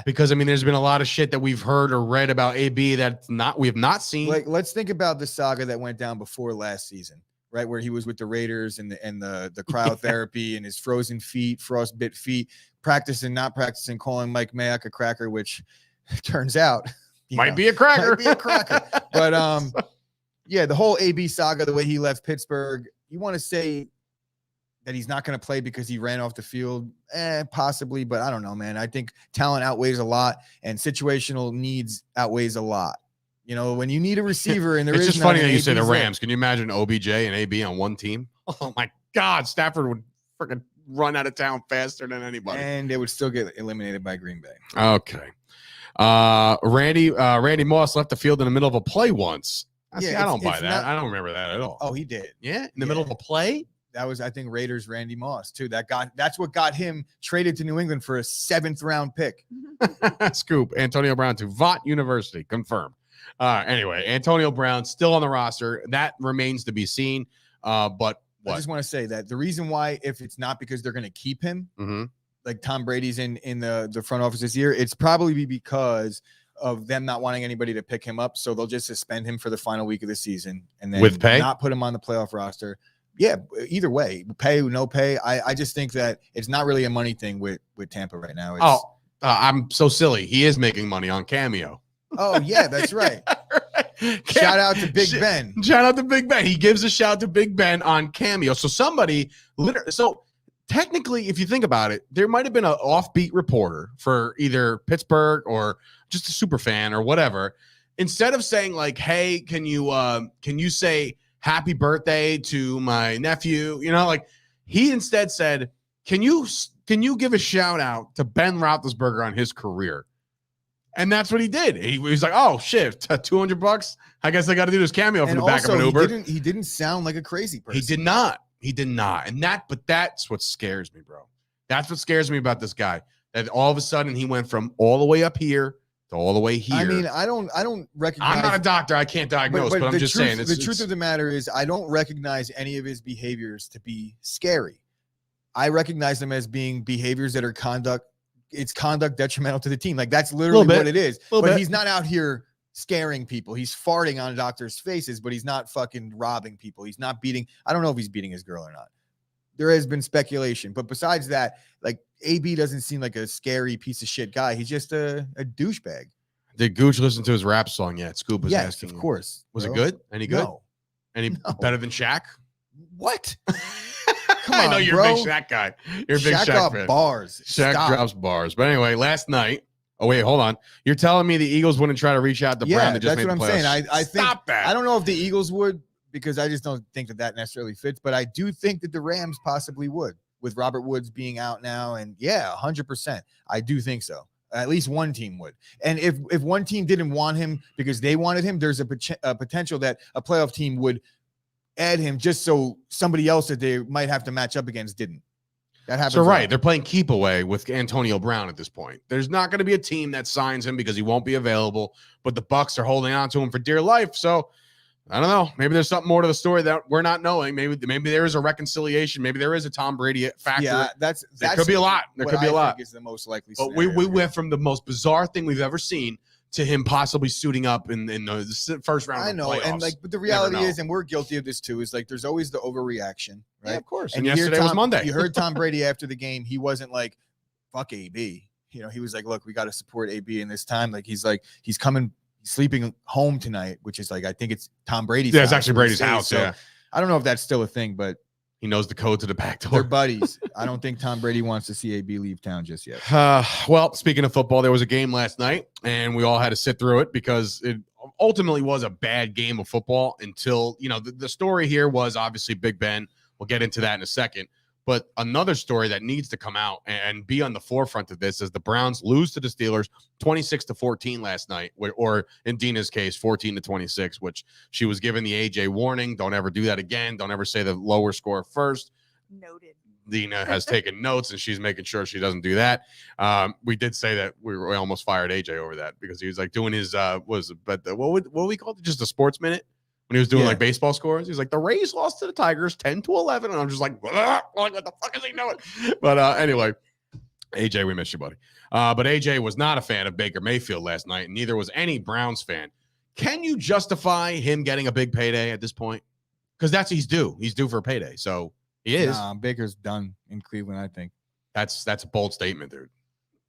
[SPEAKER 1] Because I mean, there's been a lot of shit that we've heard or read about AB that we have not seen.
[SPEAKER 2] Like, let's think about the saga that went down before last season, right? Where he was with the Raiders and the cryotherapy and his frozen feet, frostbit feet, not practicing, calling Mike Mayock a cracker, which turns out
[SPEAKER 1] might be a cracker.
[SPEAKER 2] But yeah, the whole AB saga, the way he left Pittsburgh, you want to say that he's not going to play because he ran off the field? Possibly, but I don't know, man. I think talent outweighs a lot and situational needs outweighs a lot. You know, when you need a receiver and
[SPEAKER 1] it's just funny that you say the Rams. Can you imagine OBJ and AB on one team? Oh my God, Stafford would freaking run out of town faster than anybody.
[SPEAKER 2] And they would still get eliminated by Green Bay.
[SPEAKER 1] Okay. Randy Moss left the field in the middle of a play once. I don't buy that. I don't remember that at all.
[SPEAKER 2] Oh, he did.
[SPEAKER 1] Yeah, in the middle of a play?
[SPEAKER 2] That was, I think, Raiders Randy Moss too. That's what got him traded to New England for a 7th round pick.
[SPEAKER 1] Scoop. Antonio Brown to Vaught University. Confirmed. Anyway, Antonio Brown still on the roster. That remains to be seen. But what?
[SPEAKER 2] I just want to say that the reason why, if it's not because they're going to keep him, like Tom Brady's in the front office this year, it's probably because of them not wanting anybody to pick him up. So they'll just suspend him for the final week of the season and then
[SPEAKER 1] with pay,
[SPEAKER 2] not put him on the playoff roster. Yeah, either way, pay, no pay. I just think that it's not really a money thing with Tampa right now.
[SPEAKER 1] I'm so silly. He is making money on Cameo.
[SPEAKER 2] Oh, yeah, that's right. Shout out to Big Ben.
[SPEAKER 1] Shout out to Big Ben. He gives a shout to Big Ben on Cameo. So technically, if you think about it, there might have been an offbeat reporter for either Pittsburgh or just a super fan or whatever. Instead of saying like, hey, can you say happy birthday to my nephew? You know, like he instead said, can you give a shout out to Ben Roethlisberger on his career? And that's what he did. He was like, oh shit, $200. I guess I got to do this Cameo from the back of an Uber.
[SPEAKER 2] He didn't sound like a crazy person.
[SPEAKER 1] He did not. He did not. But that's what scares me, bro. That's what scares me about this guy. That all of a sudden he went from all the way up here to all the way here.
[SPEAKER 2] I mean, I don't recognize.
[SPEAKER 1] I'm not a doctor. I can't diagnose, but I'm just saying.
[SPEAKER 2] The truth of the matter is I don't recognize any of his behaviors to be scary. I recognize them as being behaviors that are conduct detrimental to the team. Like that's literally what it is. But he's not out here scaring people. He's farting on doctors' faces, but he's not fucking robbing people. He's not beating. I don't know if he's beating his girl or not. There has been speculation, but besides that, like AB doesn't seem like a scary piece of shit guy. He's just a douchebag.
[SPEAKER 1] Did Gooch listen to his rap song yet? Scoop was asking.
[SPEAKER 2] Of course.
[SPEAKER 1] Was it good? Any good?
[SPEAKER 2] No.
[SPEAKER 1] Any better than Shaq?
[SPEAKER 2] What?
[SPEAKER 1] Come on, I know you're a big Shaq guy. You're a big Shaq fan.
[SPEAKER 2] Bars.
[SPEAKER 1] Shaq drops bars. But anyway, last night. Oh wait, hold on. You're telling me the Eagles wouldn't try to reach out to Brown to just
[SPEAKER 2] that's
[SPEAKER 1] make
[SPEAKER 2] what
[SPEAKER 1] the
[SPEAKER 2] I'm
[SPEAKER 1] playoffs?
[SPEAKER 2] saying. I think.
[SPEAKER 1] Stop that.
[SPEAKER 2] I don't know if the Eagles would because I just don't think that necessarily fits. But I do think that the Rams possibly would with Robert Woods being out now. And 100%. I do think so. At least one team would. And if one team didn't want him because they wanted him, there's a potential that a playoff team would add him just so somebody else that they might have to match up against didn't. That happens.
[SPEAKER 1] So they're playing keep away with Antonio Brown at this point. There's not going to be a team that signs him because he won't be available, but the Bucs are holding on to him for dear life. So I don't know. Maybe there's something more to the story that we're not knowing. Maybe there is a reconciliation. Maybe there is a Tom Brady factor.
[SPEAKER 2] Yeah, there
[SPEAKER 1] could be a lot. There could be a lot.
[SPEAKER 2] Think is the most likely.
[SPEAKER 1] But we went from the most bizarre thing we've ever seen to him possibly suiting up in the first round.
[SPEAKER 2] I know, and but the reality is, and we're guilty of this too, is there's always the overreaction, right?
[SPEAKER 1] Yeah, of course.
[SPEAKER 2] And
[SPEAKER 1] yesterday was Monday.
[SPEAKER 2] You heard Tom Brady after the game. He wasn't like, "Fuck AB." He was like, "Look, we got to support AB in this time." Like he's coming, sleeping home tonight, which is I think it's Tom Brady's.
[SPEAKER 1] Yeah, it's actually Brady's house.
[SPEAKER 2] So I don't know if that's still a thing, but
[SPEAKER 1] he knows the code to the back door.
[SPEAKER 2] They're buddies. I don't think Tom Brady wants to see AB leave town just yet.
[SPEAKER 1] Well, speaking of football, there was a game last night, and we all had to sit through it because it ultimately was a bad game of football until, the story here was obviously Big Ben. We'll get into that in a second. But another story that needs to come out and be on the forefront of this is the Browns lose to the Steelers 26-14 last night, or in Dina's case, 14-26, which she was given the AJ warning. Don't ever do that again. Don't ever say the lower score first.
[SPEAKER 3] Noted.
[SPEAKER 1] Dina has taken notes and she's making sure she doesn't do that. We did say that we almost fired AJ over that because he was doing his what we call it? Just a sports minute. When he was doing baseball scores, he's like, the Rays lost to the Tigers 10-11. And I'm just like, what the fuck is he doing? But anyway, AJ, we miss you, buddy. But AJ was not a fan of Baker Mayfield last night. And neither was any Browns fan. Can you justify him getting a big payday at this point? Because that's what he's due. He's due for a payday. So he is.
[SPEAKER 2] Baker's done in Cleveland, I think.
[SPEAKER 1] That's a bold statement, dude.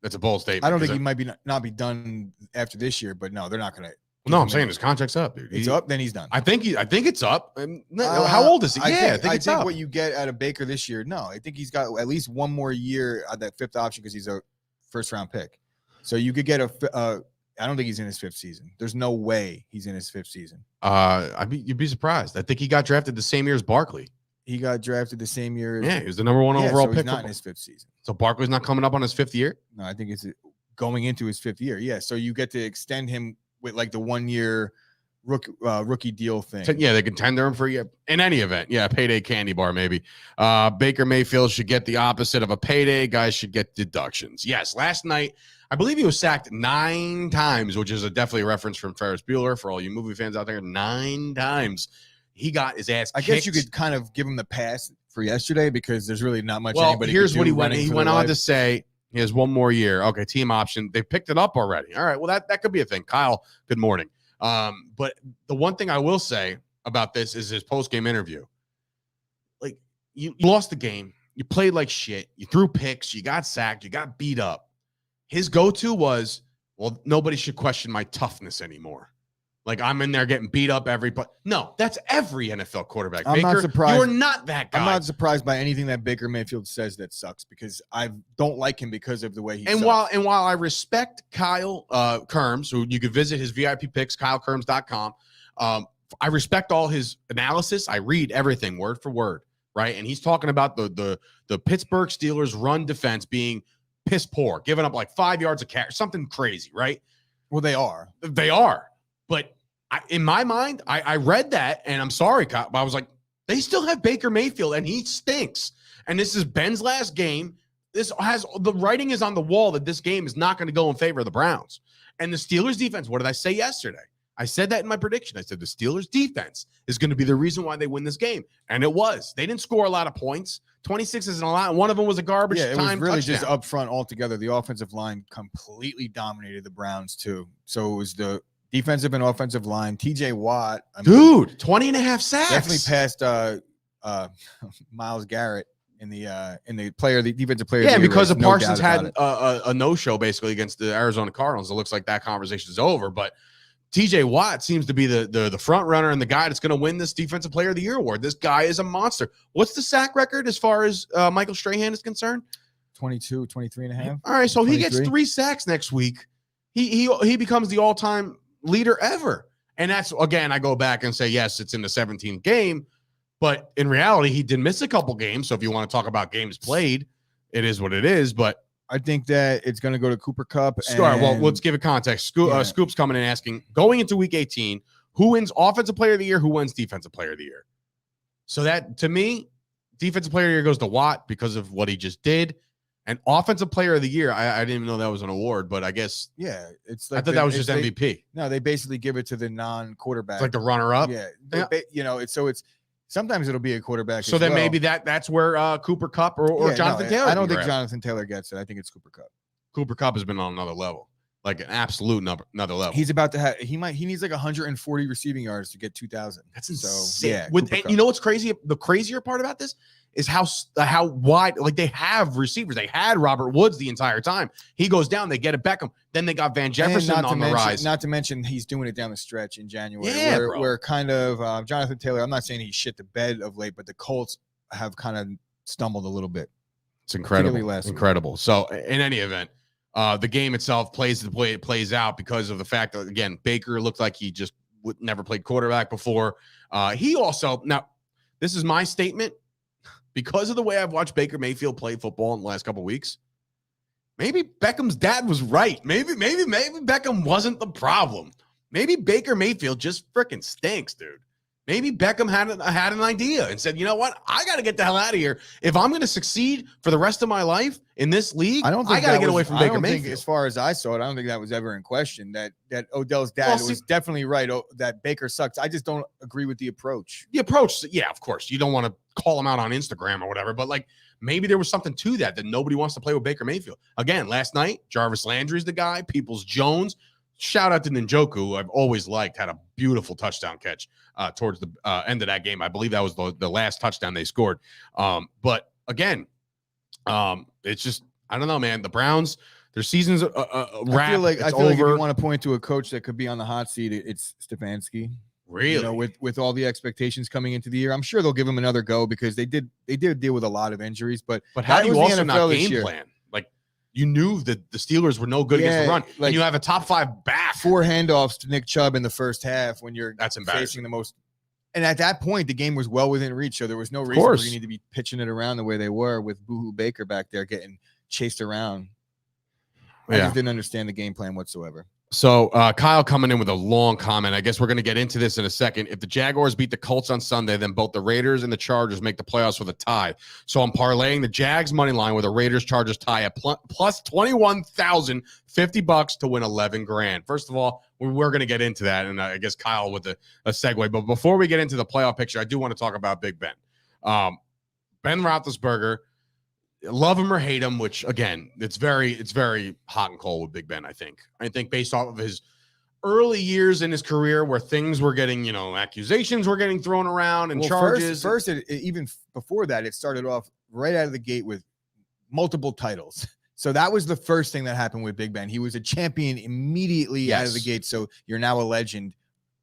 [SPEAKER 1] That's a bold statement.
[SPEAKER 2] I don't think he might not be done after this year, but no, they're not going to.
[SPEAKER 1] No, I'm saying his contract's up, dude.
[SPEAKER 2] It's up, then he's done.
[SPEAKER 1] I think it's up. How old is he?
[SPEAKER 2] I think what you get out of Baker this year. No, I think he's got at least one more year at that fifth option because he's a first-round pick. So you could get I don't think he's in his fifth season. There's no way he's in his fifth season.
[SPEAKER 1] You'd be surprised. I think he got drafted the same year as Barkley.
[SPEAKER 2] He got drafted the same year.
[SPEAKER 1] Yeah, he was the number one overall pick.
[SPEAKER 2] He's not in his fifth season.
[SPEAKER 1] So Barkley's not coming up on his fifth year?
[SPEAKER 2] No, I think it's going into his fifth year. Yeah, so you get to extend him with the 1 year rookie deal thing.
[SPEAKER 1] So, they can tender him for a year. In any event, payday candy bar maybe. Baker Mayfield should get the opposite of a payday. Guys should get deductions. Yes, last night, I believe he was sacked 9 times, which is definitely a reference from Ferris Bueller for all you movie fans out there. 9 times. He got his ass kicked.
[SPEAKER 2] I guess you could kind of give him the pass for yesterday because there's really not much anybody
[SPEAKER 1] here's
[SPEAKER 2] could
[SPEAKER 1] what
[SPEAKER 2] do
[SPEAKER 1] he went on to say. He has 1 more year. Okay, team option. They picked it up already. All right, well, that could be a thing. Kyle, good morning. But the one thing I will say about this is his post-game interview. You lost the game. You played like shit. You threw picks. You got sacked. You got beat up. His go-to was, well, nobody should question my toughness anymore. I'm in there getting beat up No, that's every NFL quarterback.
[SPEAKER 2] I'm
[SPEAKER 1] Baker,
[SPEAKER 2] not surprised.
[SPEAKER 1] You're not that guy.
[SPEAKER 2] I'm not surprised by anything that Baker Mayfield says that sucks because I don't like him because of the way he
[SPEAKER 1] sucks. While I respect Kyle Kerms, who you could visit his VIP picks, kylekerms.com. I respect all his analysis. I read everything word for word, right? And he's talking about the Pittsburgh Steelers run defense being piss poor, giving up 5 yards a carry, something crazy, right?
[SPEAKER 2] Well, they are.
[SPEAKER 1] They are. But in my mind, I read that, and I'm sorry, Kyle, but I was like, They still have Baker Mayfield, and he stinks. And this is Ben's last game. The writing is on the wall that this game is not going to go in favor of the Browns. And the Steelers defense, what did I say yesterday? I said that in my prediction. I said the Steelers defense is going to be the reason why they win this game. And it was. They didn't score a lot of points. 26 isn't a lot. One of them was a garbage time touchdown.
[SPEAKER 2] It was really just up front altogether. The offensive line completely dominated the Browns too. So it was the defensive and offensive line. TJ Watt.
[SPEAKER 1] 20 and a half sacks.
[SPEAKER 2] Definitely passed Myles Garrett in the defensive player.
[SPEAKER 1] Yeah, because of Parsons had a no-show basically against the Arizona Cardinals. It looks like that conversation is over, but TJ Watt seems to be the front runner and the guy that's going to win this Defensive Player of the Year award. This guy is a monster. What's the sack record as far as Michael Strahan is concerned?
[SPEAKER 2] 22, 23 and a half.
[SPEAKER 1] All right, so
[SPEAKER 2] 23.
[SPEAKER 1] he gets 3 sacks next week. He becomes the all-time leader ever. And that's, again, I go back and say, yes, it's in the 17th game, but in reality, he did miss a couple games. So if you want to talk about games played, it is what it is, but
[SPEAKER 2] I think that it's going to go to Cooper Kupp.
[SPEAKER 1] Well, let's give it context. Scoop's coming in asking, going into week 18, who wins Offensive Player of the Year, who wins Defensive Player of the Year? So that, to me, Defensive Player of the Year goes to Watt because of what he just did. And Offensive Player of the Year, I didn't even know that was an award, but I guess
[SPEAKER 2] it's like
[SPEAKER 1] I thought that was just MVP.
[SPEAKER 2] No, they basically give it to the non-quarterback.
[SPEAKER 1] It's like the runner-up.
[SPEAKER 2] Yeah, it's sometimes it'll be a quarterback.
[SPEAKER 1] So then maybe that's where Cooper Kupp or Jonathan Taylor.
[SPEAKER 2] I don't think Jonathan Taylor gets it. I think it's Cooper Kupp.
[SPEAKER 1] Cooper Kupp has been on another level, like an absolute another level.
[SPEAKER 2] He's about to have. He needs like 140 receiving yards to get 2,000.
[SPEAKER 1] That's insane.
[SPEAKER 2] So,
[SPEAKER 1] you know what's crazy? The crazier part about this is how wide, like, they have receivers. They had Robert Woods the entire time. He goes down, they get it Beckham. Then they got Van Jefferson on the rise.
[SPEAKER 2] Not to mention he's doing it down the stretch in January.
[SPEAKER 1] Yeah,
[SPEAKER 2] where kind of Jonathan Taylor, I'm not saying he shit the bed of late, but the Colts have kind of stumbled a little bit.
[SPEAKER 1] It's incredible. Incredible. So in any event, the game itself plays the way it plays out because of the fact that, again, Baker looked like he just never played quarterback before. He also, now, this is my statement. Because of the way I've watched Baker Mayfield play football in the last couple of weeks, maybe Beckham's dad was right. Maybe Beckham wasn't the problem. Maybe Baker Mayfield just freaking stinks, dude. Maybe Beckham had an idea and said, you know what? I got to get the hell out of here. If I'm going to succeed for the rest of my life in this league, I got to get away from Baker Mayfield.
[SPEAKER 2] As far as I saw it, I don't think that was ever in question. That Odell's dad was definitely right. That Baker sucks. I just don't agree with the approach.
[SPEAKER 1] The approach, yeah, of course. You don't want to call him out on Instagram or whatever, but like maybe there was something to that nobody wants to play with Baker Mayfield. Again, last night, Jarvis Landry's the guy. Peoples-Jones. Shout out to Njoku, who I've always liked, had a beautiful touchdown catch towards the end of that game. I believe that was the last touchdown they scored. But again, it's just, I don't know, man. The Browns, their season's wrapped.
[SPEAKER 2] I feel like if you want to point to a coach that could be on the hot seat, it's Stefanski.
[SPEAKER 1] Really?
[SPEAKER 2] You know, with all the expectations coming into the year, I'm sure they'll give him another go because they did deal with a lot of injuries. But
[SPEAKER 1] how do you also not game plan? You knew that the Steelers were no good against the run. And you have a top 5 back.
[SPEAKER 2] 4 handoffs to Nick Chubb in the first half when you're
[SPEAKER 1] that's
[SPEAKER 2] facing the most. And at that point, the game was well within reach. So there was no reason for you need to be pitching it around the way they were with Boohoo Baker back there getting chased around. I just didn't understand the game plan whatsoever.
[SPEAKER 1] So Kyle coming in with a long comment. I guess we're going to get into this in a second. If the Jaguars beat the Colts on Sunday, then both the Raiders and the Chargers make the playoffs with a tie. So I'm parlaying the Jags money line with a Raiders-Chargers tie at plus 21,000, $50 to win 11 grand. First of all, we're going to get into that, and I guess Kyle with a segue. But before we get into the playoff picture, I do want to talk about Big Ben. Ben Roethlisberger. Love him or hate him, which again, it's very hot and cold with Big Ben. I think based off of his early years in his career where things were getting, accusations were getting thrown around and charges.
[SPEAKER 2] First, even before that, it started off right out of the gate with multiple titles. So that was the first thing that happened with Big Ben. He was a champion immediately out of the gate. So you're now a legend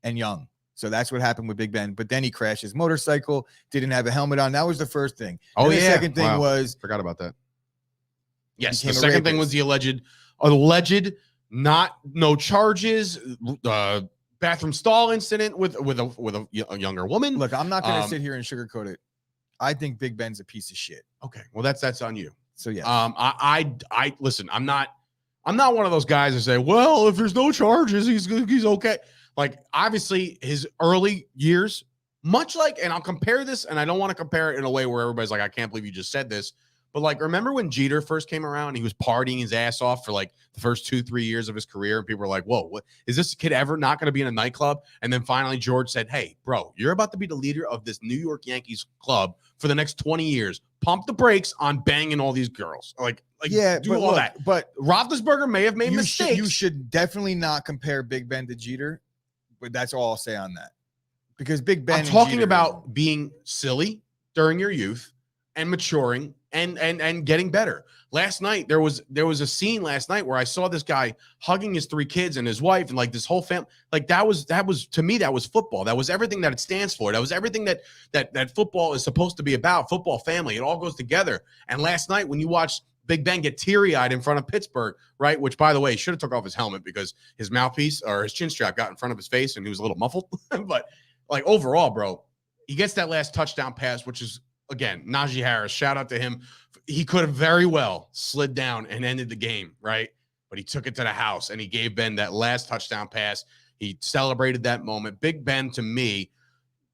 [SPEAKER 2] and young. So that's what happened with Big Ben. But then he crashed his motorcycle, didn't have a helmet on. That was the first thing.
[SPEAKER 1] Oh,
[SPEAKER 2] and the second thing was...
[SPEAKER 1] Forgot about that. Yes, the second thing was the alleged, no charges, bathroom stall incident with a younger woman.
[SPEAKER 2] Look, I'm not going to sit here and sugarcoat it. I think Big Ben's a piece of shit.
[SPEAKER 1] Okay, well that's on you.
[SPEAKER 2] So yeah.
[SPEAKER 1] I listen. I'm not one of those guys that say, well, if there's no charges, he's okay. Like, obviously, his early years Much like, and I'll compare this, and I don't want to compare it in a way where everybody's like, I can't believe you just said this. But like, remember when Jeter first came around and he was partying his ass off for like the first 2-3 years of his career? And people were like, whoa, what is this kid ever not going to be in a nightclub? And then finally George said, hey, bro, you're about to be the leader of this New York Yankees club for the next 20 years. Pump the brakes on banging all these girls. Like
[SPEAKER 2] yeah,
[SPEAKER 1] do all that.
[SPEAKER 2] But
[SPEAKER 1] Roethlisberger may have made mistakes.
[SPEAKER 2] You should definitely not compare Big Ben to Jeter, but that's all I'll say on that. Because Big Ben,
[SPEAKER 1] I'm talking about being silly during your youth and maturing and getting better. Last night there was a scene last night where I saw this guy hugging his 3 kids and his wife and like this whole family. Like that was to me, that was football. That was everything that it stands for. That was everything that football is supposed to be about. Football, family, it all goes together. And last night when you watch Big Ben get teary-eyed in front of Pittsburgh, right? Which, by the way, he should have took off his helmet because his mouthpiece or his chin strap got in front of his face and he was a little muffled. But like overall, bro, he gets that last touchdown pass, which is, again, Najee Harris, shout out to him. He could have very well slid down and ended the game, right? But he took it to the house and he gave Ben that last touchdown pass. He celebrated that moment. Big Ben, to me,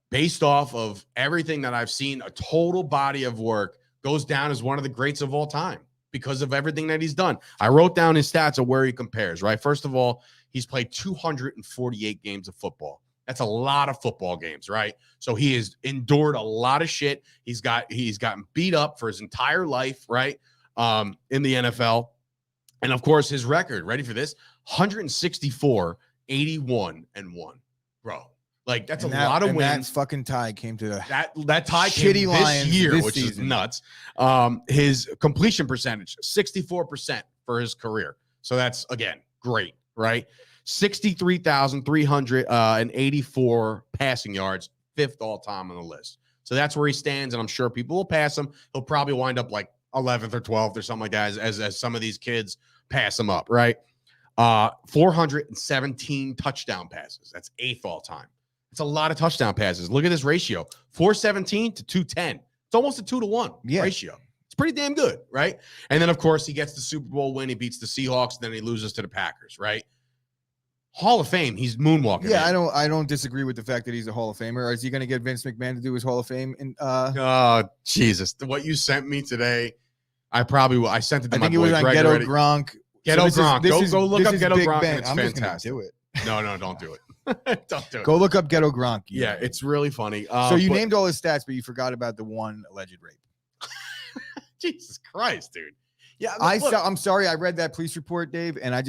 [SPEAKER 1] based off of everything that I've seen, a total body of work, goes down as one of the greats of all time because of everything that he's done. I wrote down his stats of where he compares, right? First of all, he's played 248 games of football. That's a lot of football games, right? So he has endured a lot of shit. He's gotten beat up for his entire life, right? In the NFL. And of course, his record, ready for this? 164, 81, and 1. Bro, like that's a lot of wins.
[SPEAKER 2] That fucking tie came to
[SPEAKER 1] that tie
[SPEAKER 2] shitty
[SPEAKER 1] came
[SPEAKER 2] Lions
[SPEAKER 1] this year, which
[SPEAKER 2] season.
[SPEAKER 1] is nuts. His completion percentage, 64% for his career. So that's, again, great, right? 63,384 passing yards, 5th all-time on the list. So that's where he stands, and I'm sure people will pass him. He'll probably wind up like 11th or 12th or something like that as some of these kids pass him up, right? 417 touchdown passes. That's 8th all-time. It's a lot of touchdown passes. Look at this ratio, 417 to 210. It's almost a 2-to-1 ratio. It's pretty damn good, right? And then, of course, he gets the Super Bowl win. He beats the Seahawks, and then he loses to the Packers, right? Hall of Fame. He's moonwalking.
[SPEAKER 2] Yeah, I don't disagree with the fact that he's a Hall of Famer. Or is he going to get Vince McMahon to do his Hall of Fame?
[SPEAKER 1] Oh, Jesus. What you sent me today, I sent it to my boy.
[SPEAKER 2] I think it was on
[SPEAKER 1] Greg
[SPEAKER 2] Ghetto
[SPEAKER 1] already.
[SPEAKER 2] Gronk.
[SPEAKER 1] Ghetto Gronk. Go look up Ghetto
[SPEAKER 2] Big
[SPEAKER 1] Gronk.
[SPEAKER 2] Ben.
[SPEAKER 1] It's
[SPEAKER 2] I'm
[SPEAKER 1] fantastic.
[SPEAKER 2] just going to do it.
[SPEAKER 1] No, don't do it. Don't do it.
[SPEAKER 2] Go look up Ghetto Gronk.
[SPEAKER 1] Yeah, it's really funny.
[SPEAKER 2] So you named all his stats, but you forgot about the one alleged rape.
[SPEAKER 1] Jesus Christ, dude. Yeah,
[SPEAKER 2] I'm sorry. I read that police report, Dave, and I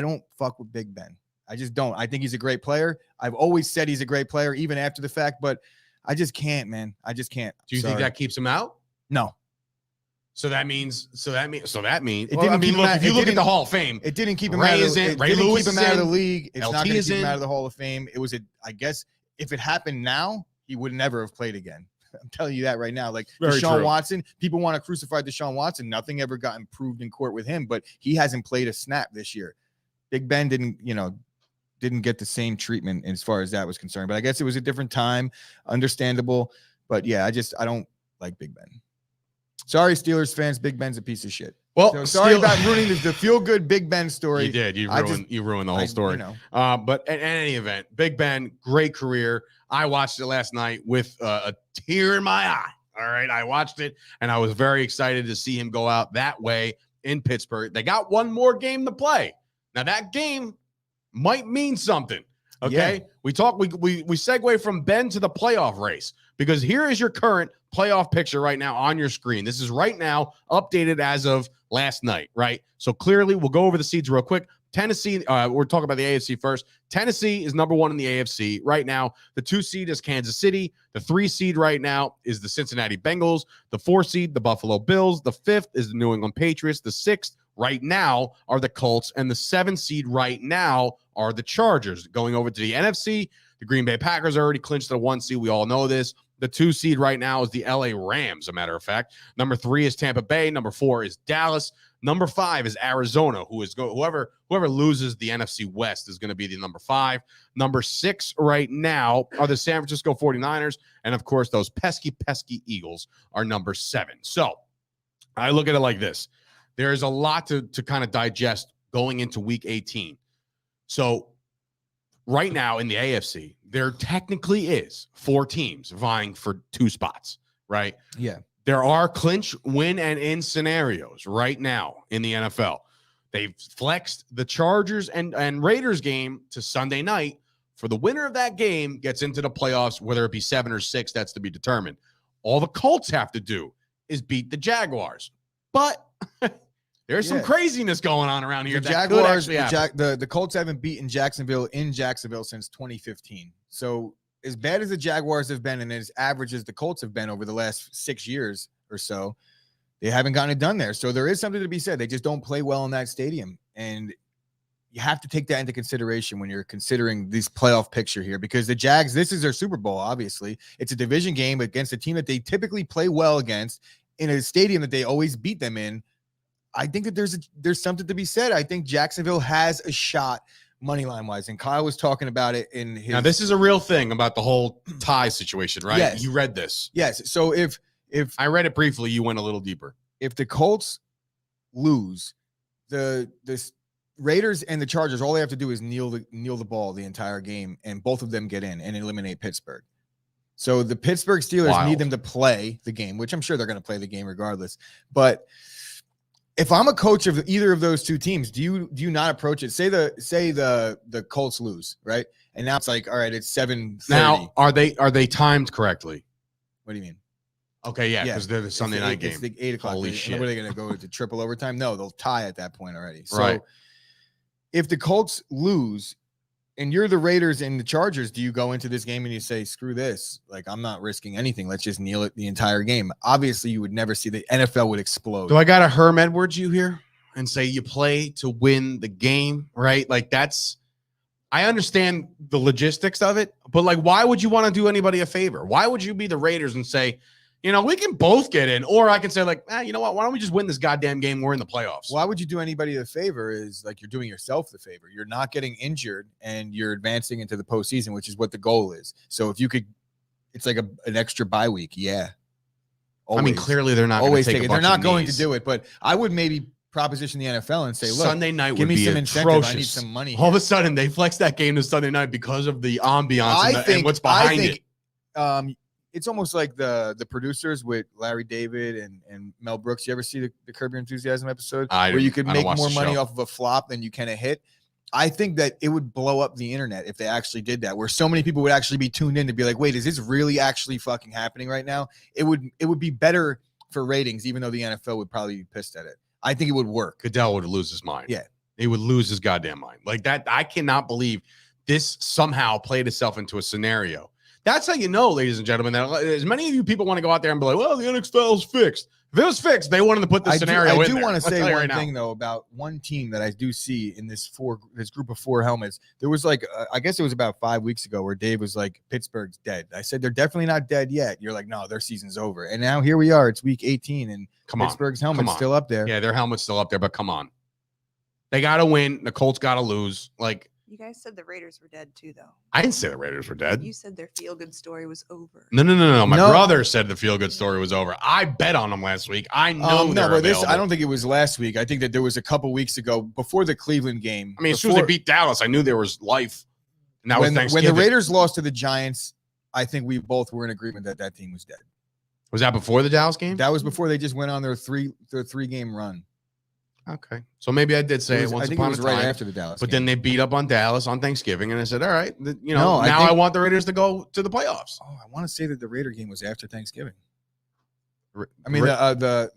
[SPEAKER 2] don't fuck with Big Ben. I just don't. I think he's a great player. I've always said he's a great player, even after the fact, but I just can't, man. I just can't.
[SPEAKER 1] Do you think that keeps him out?
[SPEAKER 2] No.
[SPEAKER 1] So that means.
[SPEAKER 2] It
[SPEAKER 1] well,
[SPEAKER 2] didn't
[SPEAKER 1] keep him out. If you look at the Hall of Fame,
[SPEAKER 2] it didn't keep him
[SPEAKER 1] Ray
[SPEAKER 2] out.
[SPEAKER 1] is in. Ray Lewis
[SPEAKER 2] keep him out of the league. It's
[SPEAKER 1] LT
[SPEAKER 2] not going to
[SPEAKER 1] is
[SPEAKER 2] keep him
[SPEAKER 1] in.
[SPEAKER 2] out of the Hall of Fame. It was I guess if it happened now, he would never have played again. I'm telling you that right now. Like Deshaun Watson, people want to crucify Deshaun Watson. Nothing ever got proved in court with him, but he hasn't played a snap this year. Big Ben didn't get the same treatment as far as that was concerned. But I guess it was a different time, understandable. But yeah, I don't like Big Ben. Sorry, Steelers fans. Big Ben's a piece of shit.
[SPEAKER 1] Well,
[SPEAKER 2] so sorry about ruining the feel-good Big Ben story.
[SPEAKER 1] You did. You ruined the whole story. But in any event, Big Ben, great career. I watched it last night with a tear in my eye. All right, I watched it, and I was very excited to see him go out that way in Pittsburgh. They got one more game to play. Now, that game might mean something. Okay,
[SPEAKER 2] yeah.
[SPEAKER 1] we segue from Ben to the playoff race because here is your current playoff picture right now on your screen. This is right now updated as of last night, right? So clearly, we'll go over the seeds real quick. Tennessee, we're talking about the AFC first. Tennessee is number 1 in the AFC right now. The 2 seed is Kansas City. The 3 seed right now is the Cincinnati Bengals. The 4 seed, the Buffalo Bills. The 5th is the New England Patriots. The 6th right now are the Colts. And the 7 seed right now are the Chargers. Going over to the NFC, the Green Bay Packers already clinched the 1 seed. We all know this. The 2 seed right now is the LA Rams, a matter of fact. Number 3 is Tampa Bay. Number 4 is Dallas. Number 5 is Arizona, whoever loses the NFC West is going to be the number 5. Number 6 right now are the San Francisco 49ers. And, of course, those pesky Eagles are number 7. So I look at it like this. There's a lot to kind of digest going into Week 18. So right now in the AFC, there technically is 4 teams vying for 2 spots, right?
[SPEAKER 2] Yeah.
[SPEAKER 1] There are clinch, win, and in scenarios right now in the NFL. They've flexed the Chargers and Raiders game to Sunday night. For the winner of that game gets into the playoffs, whether it be 7 or 6, that's to be determined. All the Colts have to do is beat the Jaguars. But there's some craziness going on around here.
[SPEAKER 2] The Jaguars, the Colts haven't beaten Jacksonville in Jacksonville since 2015. So as bad as the Jaguars have been and as average as the Colts have been over the last 6 years or so, they haven't gotten it done there. So there is something to be said. They just don't play well in that stadium. And you have to take that into consideration when you're considering this playoff picture here, because the Jags, this is their Super Bowl, obviously. It's a division game against a team that they typically play well against in a stadium that they always beat them in. I think that there's something to be said. I think Jacksonville has a shot money line wise, and Kyle was talking about it in his.
[SPEAKER 1] Now, this is a real thing about the whole tie situation, right?
[SPEAKER 2] Yes.
[SPEAKER 1] You read this.
[SPEAKER 2] Yes. So if
[SPEAKER 1] I read it briefly, you went a little deeper.
[SPEAKER 2] If the Colts lose, the Raiders and the Chargers, all they have to do is kneel the ball the entire game, and both of them get in and eliminate Pittsburgh. So the Pittsburgh Steelers need them to play the game, which I'm sure they're going to play the game regardless. But if I'm a coach of either of those 2 teams, do you not approach it? Say the Colts lose, right? And now it's like, all right, it's 7:30.
[SPEAKER 1] Now, are they timed correctly?
[SPEAKER 2] What do you mean?
[SPEAKER 1] Okay, yeah, because they're the Sunday night game.
[SPEAKER 2] It's the 8 o'clock.
[SPEAKER 1] Holy shit.
[SPEAKER 2] What are they going to go to triple overtime? No, they'll tie at that point already. So
[SPEAKER 1] right.
[SPEAKER 2] If the Colts lose and you're the Raiders and the Chargers, do you go into this game and you say, screw this? Like, I'm not risking anything. Let's just kneel it the entire game. Obviously, you would never see the NFL would explode.
[SPEAKER 1] Do I got to Herm Edwards you here and say you play to win the game, right? Like, I understand the logistics of it, but like, why would you want to do anybody a favor? Why would you be the Raiders and say, we can both get in, or I can say like, you know what? Why don't we just win this goddamn game? We're in the playoffs.
[SPEAKER 2] Why would you do anybody a favor? Is like you're doing yourself the favor. You're not getting injured and you're advancing into the postseason, which is what the goal is. So if you could, it's like an extra bye week. Yeah.
[SPEAKER 1] Always. I mean, clearly they're not
[SPEAKER 2] always
[SPEAKER 1] take
[SPEAKER 2] it. They're not going to do it, but I would maybe proposition the NFL and say, look,
[SPEAKER 1] Sunday night
[SPEAKER 2] give
[SPEAKER 1] would
[SPEAKER 2] me
[SPEAKER 1] be
[SPEAKER 2] some
[SPEAKER 1] atrocious.
[SPEAKER 2] incentive. I need some money.
[SPEAKER 1] All of a sudden they flex that game to Sunday night because of the ambiance and what's behind it.
[SPEAKER 2] It's almost like the producers with Larry David and Mel Brooks. You ever see the Curb Your Enthusiasm episode where you could make more money off of a flop than you can a hit? I think that it would blow up the internet if they actually did that, where so many people would actually be tuned in to be like, wait, is this really actually fucking happening right now? It would be better for ratings, even though the NFL would probably be pissed at it. I think it would work.
[SPEAKER 1] Goodell would lose his mind.
[SPEAKER 2] Yeah.
[SPEAKER 1] He would lose his goddamn mind. Like that, I cannot believe this somehow played itself into a scenario. That's how you know, ladies and gentlemen, that as many of you people want to go out there and be like, well, the NFL is fixed. If it was fixed, they wanted to put the scenario in there.
[SPEAKER 2] I do want to say one thing, though, about one team that I do see in this group of 4 helmets. There was like, I guess it was about 5 weeks ago where Dave was like, Pittsburgh's dead. I said, they're definitely not dead yet. You're like, no, their season's over. And now here we are. It's week 18 and Pittsburgh's helmet's still up there.
[SPEAKER 1] Yeah, their helmet's still up there, but come on. They got to win. The Colts got to lose. Like,
[SPEAKER 3] you guys said the Raiders were dead too, though.
[SPEAKER 1] I didn't say the Raiders were dead.
[SPEAKER 3] You said their feel-good story was over.
[SPEAKER 1] No. My brother said the feel-good story was over. I bet on them last week. I know
[SPEAKER 2] I don't think it was last week. I think that there was a couple weeks ago before the Cleveland game.
[SPEAKER 1] I mean, as soon as they beat Dallas, I knew there was life. And that was Thanksgiving.
[SPEAKER 2] When the Raiders lost to the Giants, I think we both were in agreement that team was dead.
[SPEAKER 1] Was that before the Dallas game?
[SPEAKER 2] That was before they just went on their three-game run.
[SPEAKER 1] Okay, so maybe I did say once upon a time,
[SPEAKER 2] right after the Dallas
[SPEAKER 1] but
[SPEAKER 2] game.
[SPEAKER 1] Then they beat up on Dallas on Thanksgiving, and I said, "All right, I want the Raiders to go to the playoffs."
[SPEAKER 2] Oh, I want to say that the Raider game was after Thanksgiving. I mean, the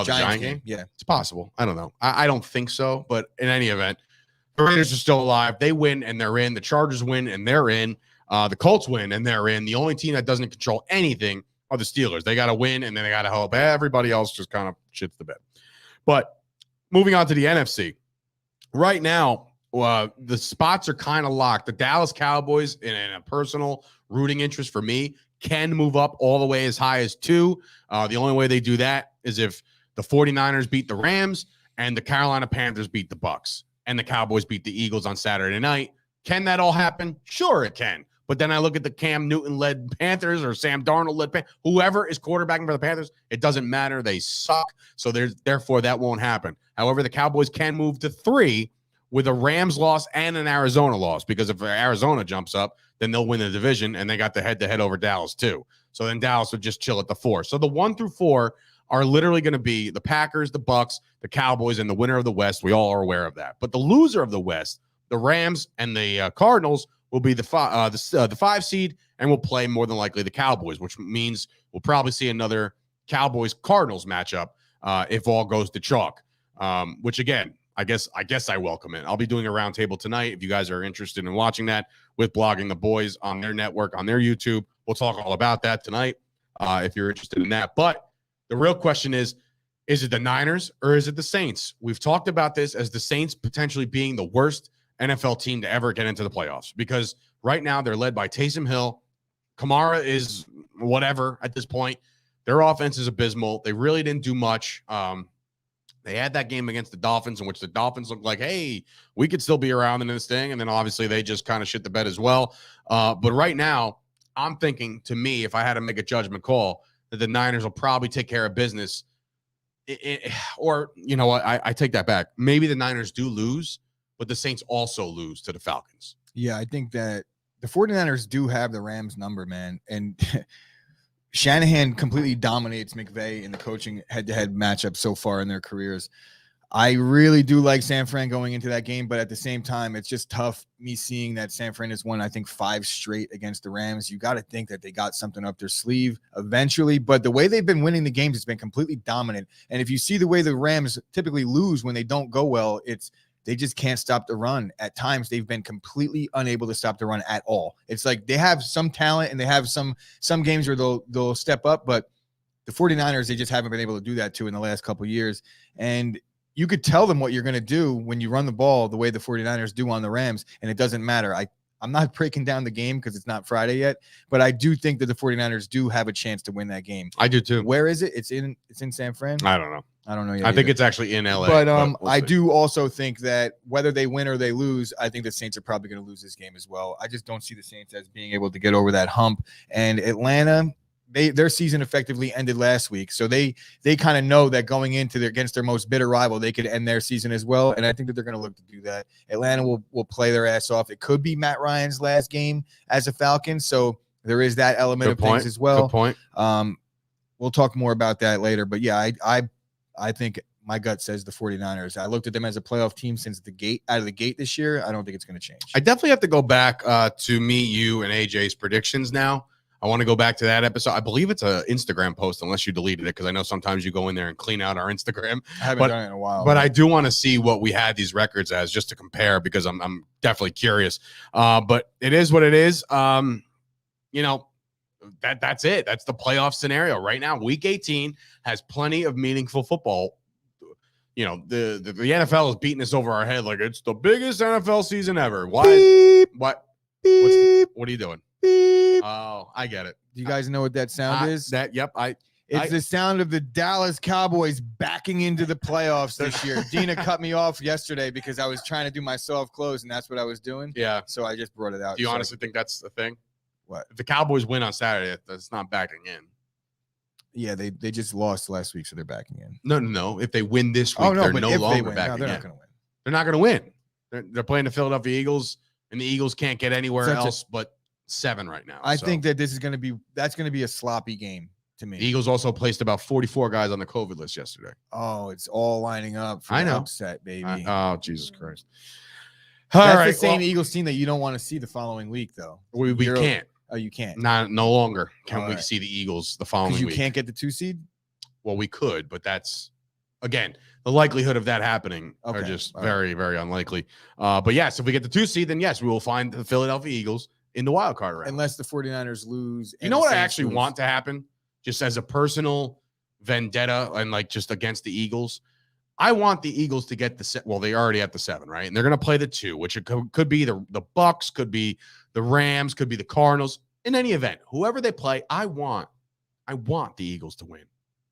[SPEAKER 2] Giant game. Yeah,
[SPEAKER 1] it's possible. I don't know. I don't think so, but in any event, the Raiders are still alive. They win and they're in. The Chargers win and they're in. The Colts win and they're in. The only team that doesn't control anything are the Steelers. They got to win and then they got to help. Everybody else just kind of shits the bed. But moving on to the NFC. Right now, the spots are kind of locked. The Dallas Cowboys, in a personal rooting interest for me, can move up all the way as high as 2. The only way they do that is if the 49ers beat the Rams and the Carolina Panthers beat the Bucks and the Cowboys beat the Eagles on Saturday night. Can that all happen? Sure, it can. But then I look at the Cam Newton-led Panthers or Sam Darnold-led Panthers. Whoever is quarterbacking for the Panthers, it doesn't matter. They suck. So therefore, that won't happen. However, the Cowboys can move to 3 with a Rams loss and an Arizona loss, because if Arizona jumps up, then they'll win the division, and they got the head-to-head over Dallas too. So then Dallas would just chill at the 4. So the 1 through 4 are literally going to be the Packers, the Bucks, the Cowboys, and the winner of the West. We all are aware of that. But the loser of the West, the Rams and the Cardinals, will be the 5 seed, and will play more than likely the Cowboys, which means we'll probably see another Cowboys-Cardinals matchup if all goes to chalk. Which again, I guess I welcome it. I'll be doing a roundtable tonight if you guys are interested in watching that with Blogging the Boys on their network, on their YouTube. We'll talk all about that tonight if you're interested in that. But the real question is it the Niners or is it the Saints? We've talked about this as the Saints potentially being the worst NFL team to ever get into the playoffs, because right now they're led by Taysom Hill. Kamara is whatever at this point. Their offense is abysmal. They really didn't do much. They had that game against the Dolphins in which the Dolphins looked like, hey, we could still be around in this thing. And then obviously they just kind of shit the bed as well. But right now, I'm thinking, to me, if I had to make a judgment call, that the Niners will probably take care of business. Or, you know what, I take that back. Maybe the Niners do lose, but the Saints also lose to the Falcons.
[SPEAKER 2] Yeah, I think that the 49ers do have the Rams number, man. And Shanahan completely dominates McVay in the coaching head-to-head matchup so far in their careers. I really do like San Fran going into that game, but at the same time, it's just tough me seeing that San Fran has won, I think, 5 straight against the Rams. You got to think that they got something up their sleeve eventually, but the way they've been winning the games has been completely dominant. And if you see the way the Rams typically lose when they don't go well, they just can't stop the run. At times, they've been completely unable to stop the run at all. It's like they have some talent and they have some games where they'll step up, but the 49ers, they just haven't been able to do that too in the last couple of years. And you could tell them what you're going to do when you run the ball the way the 49ers do on the Rams, and it doesn't matter. I'm not breaking down the game because it's not Friday yet, but I do think that the 49ers do have a chance to win that game.
[SPEAKER 1] I do too.
[SPEAKER 2] Where is it? It's in San Fran?
[SPEAKER 1] I don't know.
[SPEAKER 2] I don't know yet.
[SPEAKER 1] I think it's actually in LA.
[SPEAKER 2] But
[SPEAKER 1] we'll
[SPEAKER 2] I
[SPEAKER 1] see.
[SPEAKER 2] do also think that whether they win or they lose, I think the Saints are probably going to lose this game as well. I just don't see the Saints as being able to get over that hump. And Atlanta, their season effectively ended last week, so they kind of know that going into against their most bitter rival, they could end their season as well. And I think that they're going to look to do that. Atlanta will play their ass off. It could be Matt Ryan's last game as a Falcon, so there is that element of things as well.
[SPEAKER 1] Good point.
[SPEAKER 2] We'll talk more about that later. But yeah, I think my gut says the 49ers. I looked at them as a playoff team since out of the gate this year. I don't think it's going to change.
[SPEAKER 1] I definitely have to go back to me, you, and AJ's predictions now. I want to go back to that episode. I believe it's an Instagram post, unless you deleted it, because I know sometimes you go in there and clean out our Instagram.
[SPEAKER 2] I haven't done it in a while.
[SPEAKER 1] But I do want to see what we had these records as, just to compare, because I'm definitely curious. But it is what it is. You know, that's it. That's the playoff scenario right now. Week 18 has plenty of meaningful football. You know, the NFL is beating us over our head like it's the biggest NFL season ever. Why?
[SPEAKER 2] Beep.
[SPEAKER 1] What?
[SPEAKER 2] Beep.
[SPEAKER 1] What are you doing?
[SPEAKER 2] Beep.
[SPEAKER 1] Oh, I get it.
[SPEAKER 2] Do you guys know what that sound is?
[SPEAKER 1] Yep.
[SPEAKER 2] It's the sound of the Dallas Cowboys backing into the playoffs this year. Dina cut me off yesterday because I was trying to do my soft close, and that's what I was doing.
[SPEAKER 1] Yeah.
[SPEAKER 2] So I just brought it out.
[SPEAKER 1] Do you honestly think that's the thing?
[SPEAKER 2] What?
[SPEAKER 1] If the Cowboys win on Saturday, that's not backing in.
[SPEAKER 2] Yeah, they just lost last week, so they're backing in.
[SPEAKER 1] No. If they win this week, they're no longer backing in.
[SPEAKER 2] They're not going to win.
[SPEAKER 1] They're not going to win. They're playing the Philadelphia Eagles, and the Eagles can't get anywhere else but 7 right now.
[SPEAKER 2] I think that that's going to be a sloppy game to me.
[SPEAKER 1] The Eagles also placed about 44 guys on the COVID list yesterday.
[SPEAKER 2] Oh, it's all lining up for an upset, baby.
[SPEAKER 1] Oh, Jesus Christ.
[SPEAKER 2] That's the same Eagles team that you don't want to see the following week, though.
[SPEAKER 1] We can't.
[SPEAKER 2] Oh, you can't.
[SPEAKER 1] No longer can we see the Eagles the following week.
[SPEAKER 2] Because you can't get the 2 seed?
[SPEAKER 1] Well, we could, but that's, again, the likelihood of that happening are just very, very unlikely. But yes, if we get the 2 seed, then yes, we will find the Philadelphia Eagles in the wild card round.
[SPEAKER 2] Unless the 49ers lose.
[SPEAKER 1] You know what I actually want to happen? Just as a personal vendetta and like just against the Eagles. I want the Eagles to get they already at the 7, right? And they're going to play the 2, which it could be the Bucks, could be the Rams, could be the Cardinals. In any event, whoever they play, I want the Eagles to win.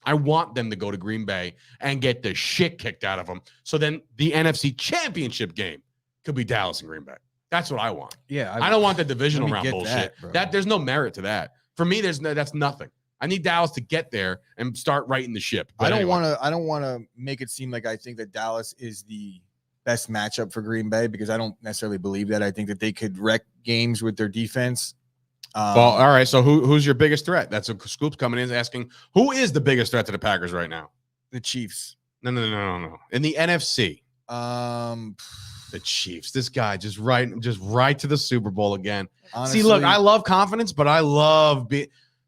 [SPEAKER 1] I want them to go to Green Bay and get the shit kicked out of them. So then the NFC Championship game could be Dallas and Green Bay. That's what I want.
[SPEAKER 2] Yeah,
[SPEAKER 1] I don't want the divisional round bullshit.
[SPEAKER 2] That
[SPEAKER 1] there's no merit to that. For me, that's nothing. I need Dallas to get there and start righting the ship. But
[SPEAKER 2] I don't want to make it seem like I think that Dallas is the best matchup for Green Bay because I don't necessarily believe that. I think that they could wreck games with their defense.
[SPEAKER 1] Well, all right. So who's your biggest threat? That's a Scoop's coming in asking who is the biggest threat to the Packers right now?
[SPEAKER 2] The Chiefs.
[SPEAKER 1] No. In the NFC, the Chiefs. This guy just right to the Super Bowl again.
[SPEAKER 2] Honestly,
[SPEAKER 1] see, look, I love confidence, but I love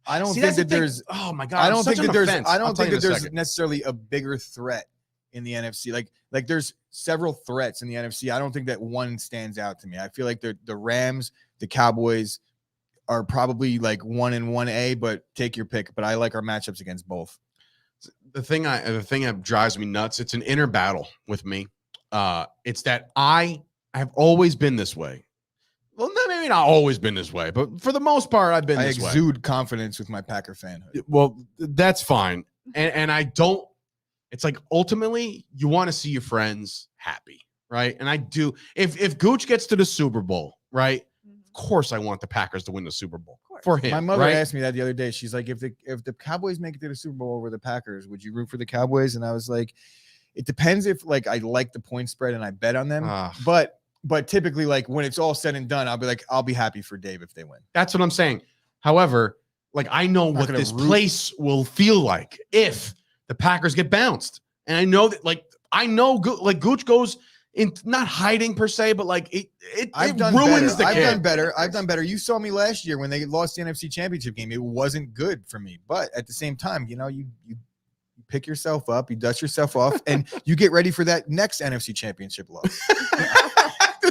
[SPEAKER 2] I don't think that there's.
[SPEAKER 1] Oh my God!
[SPEAKER 2] I don't think that there's.
[SPEAKER 1] Offense.
[SPEAKER 2] I don't think that there's
[SPEAKER 1] second.
[SPEAKER 2] necessarily a bigger threat in the NFC. Like there's several threats in the NFC. I don't think that one stands out to me. I feel like the Rams, the Cowboys are probably like 1 and 1A, but take your pick. But I like our matchups against both.
[SPEAKER 1] The thing that drives me nuts. It's an inner battle with me. It's that I have always been this way. Well, maybe not always been this way, but for the most part, I've been this way.
[SPEAKER 2] I exude confidence with my Packer fanhood.
[SPEAKER 1] Well, that's fine. And I don't, it's like ultimately you want to see your friends happy, right? And I do. If Gooch gets to the Super Bowl, right? Of course I want the Packers to win the Super Bowl for him.
[SPEAKER 2] My mother
[SPEAKER 1] right?
[SPEAKER 2] asked me that the other day. She's like, if the Cowboys make it to the Super Bowl over the Packers, would you root for the Cowboys? And I was like, it depends if like I like the point spread and I bet on them. But typically, like when it's all said and done, I'll be happy for Dave if they win.
[SPEAKER 1] That's what I'm saying. However, like I know what this place will feel like if the Packers get bounced, and I know that like Gooch goes in not hiding per se, but like it ruins the game.
[SPEAKER 2] I've done better. You saw me last year when they lost the NFC Championship game. It wasn't good for me, but at the same time, you pick yourself up, you dust yourself off, and you get ready for that next NFC Championship loss.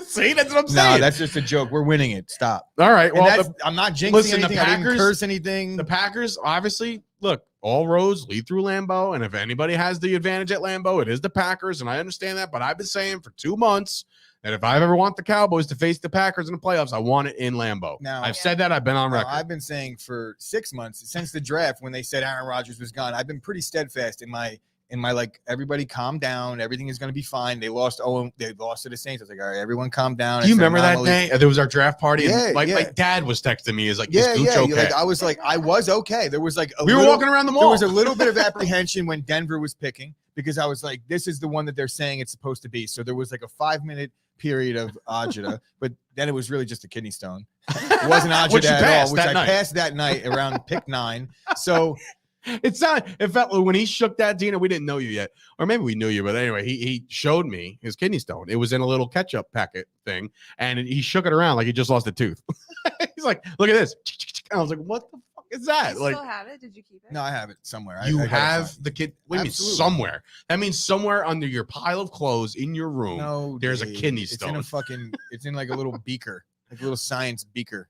[SPEAKER 1] See, that's what I'm saying.
[SPEAKER 2] No, that's just a joke. We're winning it. Stop.
[SPEAKER 1] All right. Well,
[SPEAKER 2] I'm not jinxing anything. I didn't curse anything.
[SPEAKER 1] The Packers, obviously, look, all roads lead through Lambeau, and if anybody has the advantage at Lambeau, it is the Packers, and I understand that. But I've been saying for 2 months that if I ever want the Cowboys to face the Packers in the playoffs, I want it in Lambeau. Now, I've said that. I've been on record.
[SPEAKER 2] I've been saying for 6 months since the draft when they said Aaron Rodgers was gone. I've been pretty steadfast in my like, everybody calm down. Everything is going to be fine. They lost to the Saints. I was like, all right, everyone calm down.
[SPEAKER 1] Do you remember that day? There was our draft party.
[SPEAKER 2] Yeah,
[SPEAKER 1] and my dad was texting me. Is like,
[SPEAKER 2] is
[SPEAKER 1] Gooch okay?
[SPEAKER 2] Like, I was like, I was okay. There was like
[SPEAKER 1] we were walking around the mall.
[SPEAKER 2] There was a little bit of apprehension when Denver was picking because I was like, this is the one that they're saying it's supposed to be. So there was like a 5-minute period of agita, but then it was really just a kidney stone. It wasn't agita at all, which I passed that night around pick 9. So
[SPEAKER 1] it felt when he shook that, Dina, we didn't know you yet, or maybe we knew you, but anyway, he showed me his kidney stone. It was in a little ketchup packet thing, and he shook it around like he just lost a tooth. He's like, look at this. And I was like, what the fuck is that?
[SPEAKER 3] You
[SPEAKER 1] like,
[SPEAKER 3] still have it? Did you keep it?
[SPEAKER 2] No, I have it somewhere.
[SPEAKER 1] You have the kid. What do you mean somewhere? That means somewhere under your pile of clothes in your room.
[SPEAKER 2] No,
[SPEAKER 1] there's a kidney stone.
[SPEAKER 2] It's in like a little beaker, like a little science beaker.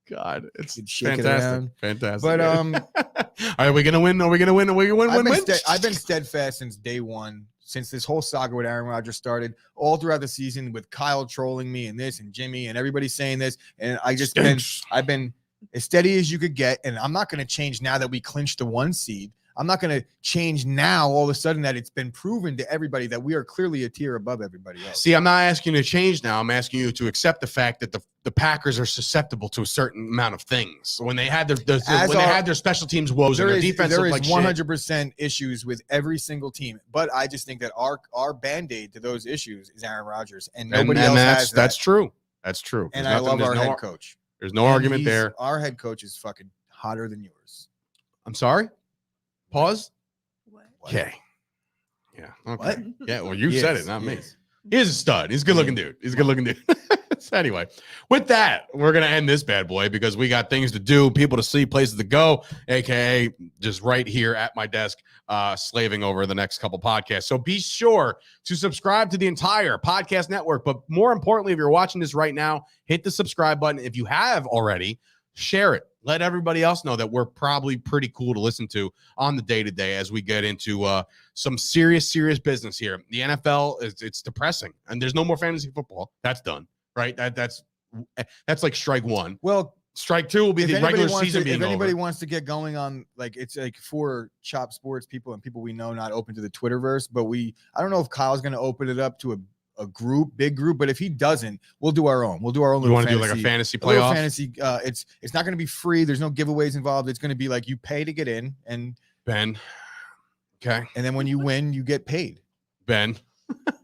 [SPEAKER 1] God, it's
[SPEAKER 2] fantastic.
[SPEAKER 1] Fantastic.
[SPEAKER 2] But
[SPEAKER 1] are we gonna win? Are we gonna win?
[SPEAKER 2] I've been steadfast since day one, since this whole saga with Aaron Rodgers started, all throughout the season with Kyle trolling me and this and Jimmy and everybody saying this, and I've been as steady as you could get, and I'm not gonna change now that we clinched the 1 seed. I'm not going to change now all of a sudden that it's been proven to everybody that we are clearly a tier above everybody else.
[SPEAKER 1] See, I'm not asking you to change now. I'm asking you to accept the fact that the Packers are susceptible to a certain amount of things. When they had their special teams woes and their defense,
[SPEAKER 2] there is 100% issues with every single team. But I just think that our Band-Aid to those issues is Aaron Rodgers, and nobody else has that.
[SPEAKER 1] That's true. That's true.
[SPEAKER 2] And I love our head coach.
[SPEAKER 1] There's no argument there.
[SPEAKER 2] Our head coach is fucking hotter than yours.
[SPEAKER 1] I'm sorry? Pause.
[SPEAKER 3] What?
[SPEAKER 1] Okay. Yeah. Okay.
[SPEAKER 2] What?
[SPEAKER 1] Yeah. Well, you said it, not me. He's a stud. He's a good-looking dude. So anyway, with that, we're gonna end this bad boy because we got things to do, people to see, places to go, aka just right here at my desk, slaving over the next couple podcasts. So be sure to subscribe to the entire podcast network. But more importantly, if you're watching this right now, hit the subscribe button. If you have already, share it. Let everybody else know that we're probably pretty cool to listen to on the day-to-day as we get into some serious business here. The NFL it's depressing, and there's no more fantasy football. That's done, right? That's like strike 1.
[SPEAKER 2] Well,
[SPEAKER 1] strike 2 will be the regular season being over.
[SPEAKER 2] If anybody wants to get going on, like, it's like for Chop Sports people and people we know not open to the Twitterverse, but I don't know if Kyle's going to open it up to a big group, but if he doesn't, we'll do our own. We'll do our own.
[SPEAKER 1] You want to do like a fantasy playoff?
[SPEAKER 2] Fantasy. It's not going to be free. There's no giveaways involved. It's going to be like you pay to get in, and
[SPEAKER 1] Ben. Okay.
[SPEAKER 2] And then when you win, you get paid.
[SPEAKER 1] Ben.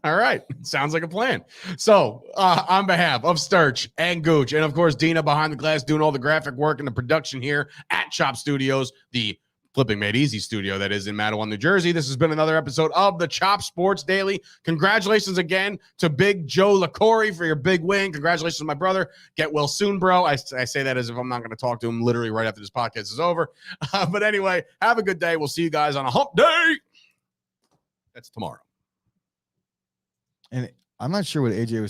[SPEAKER 1] All right. Sounds like a plan. So, on behalf of Sturch and Gooch, and of course, Dina behind the glass doing all the graphic work and the production here at Chop Studios, the Flipping Made Easy studio that is in Matawan, New Jersey. This has been another episode of the Chop Sports Daily. Congratulations again to Big Joe LaCorey for your big win. Congratulations to my brother. Get well soon, bro. I say that as if I'm not going to talk to him literally right after this podcast is over. But anyway, have a good day. We'll see you guys on a hump day. That's tomorrow.
[SPEAKER 2] And I'm not sure what AJ was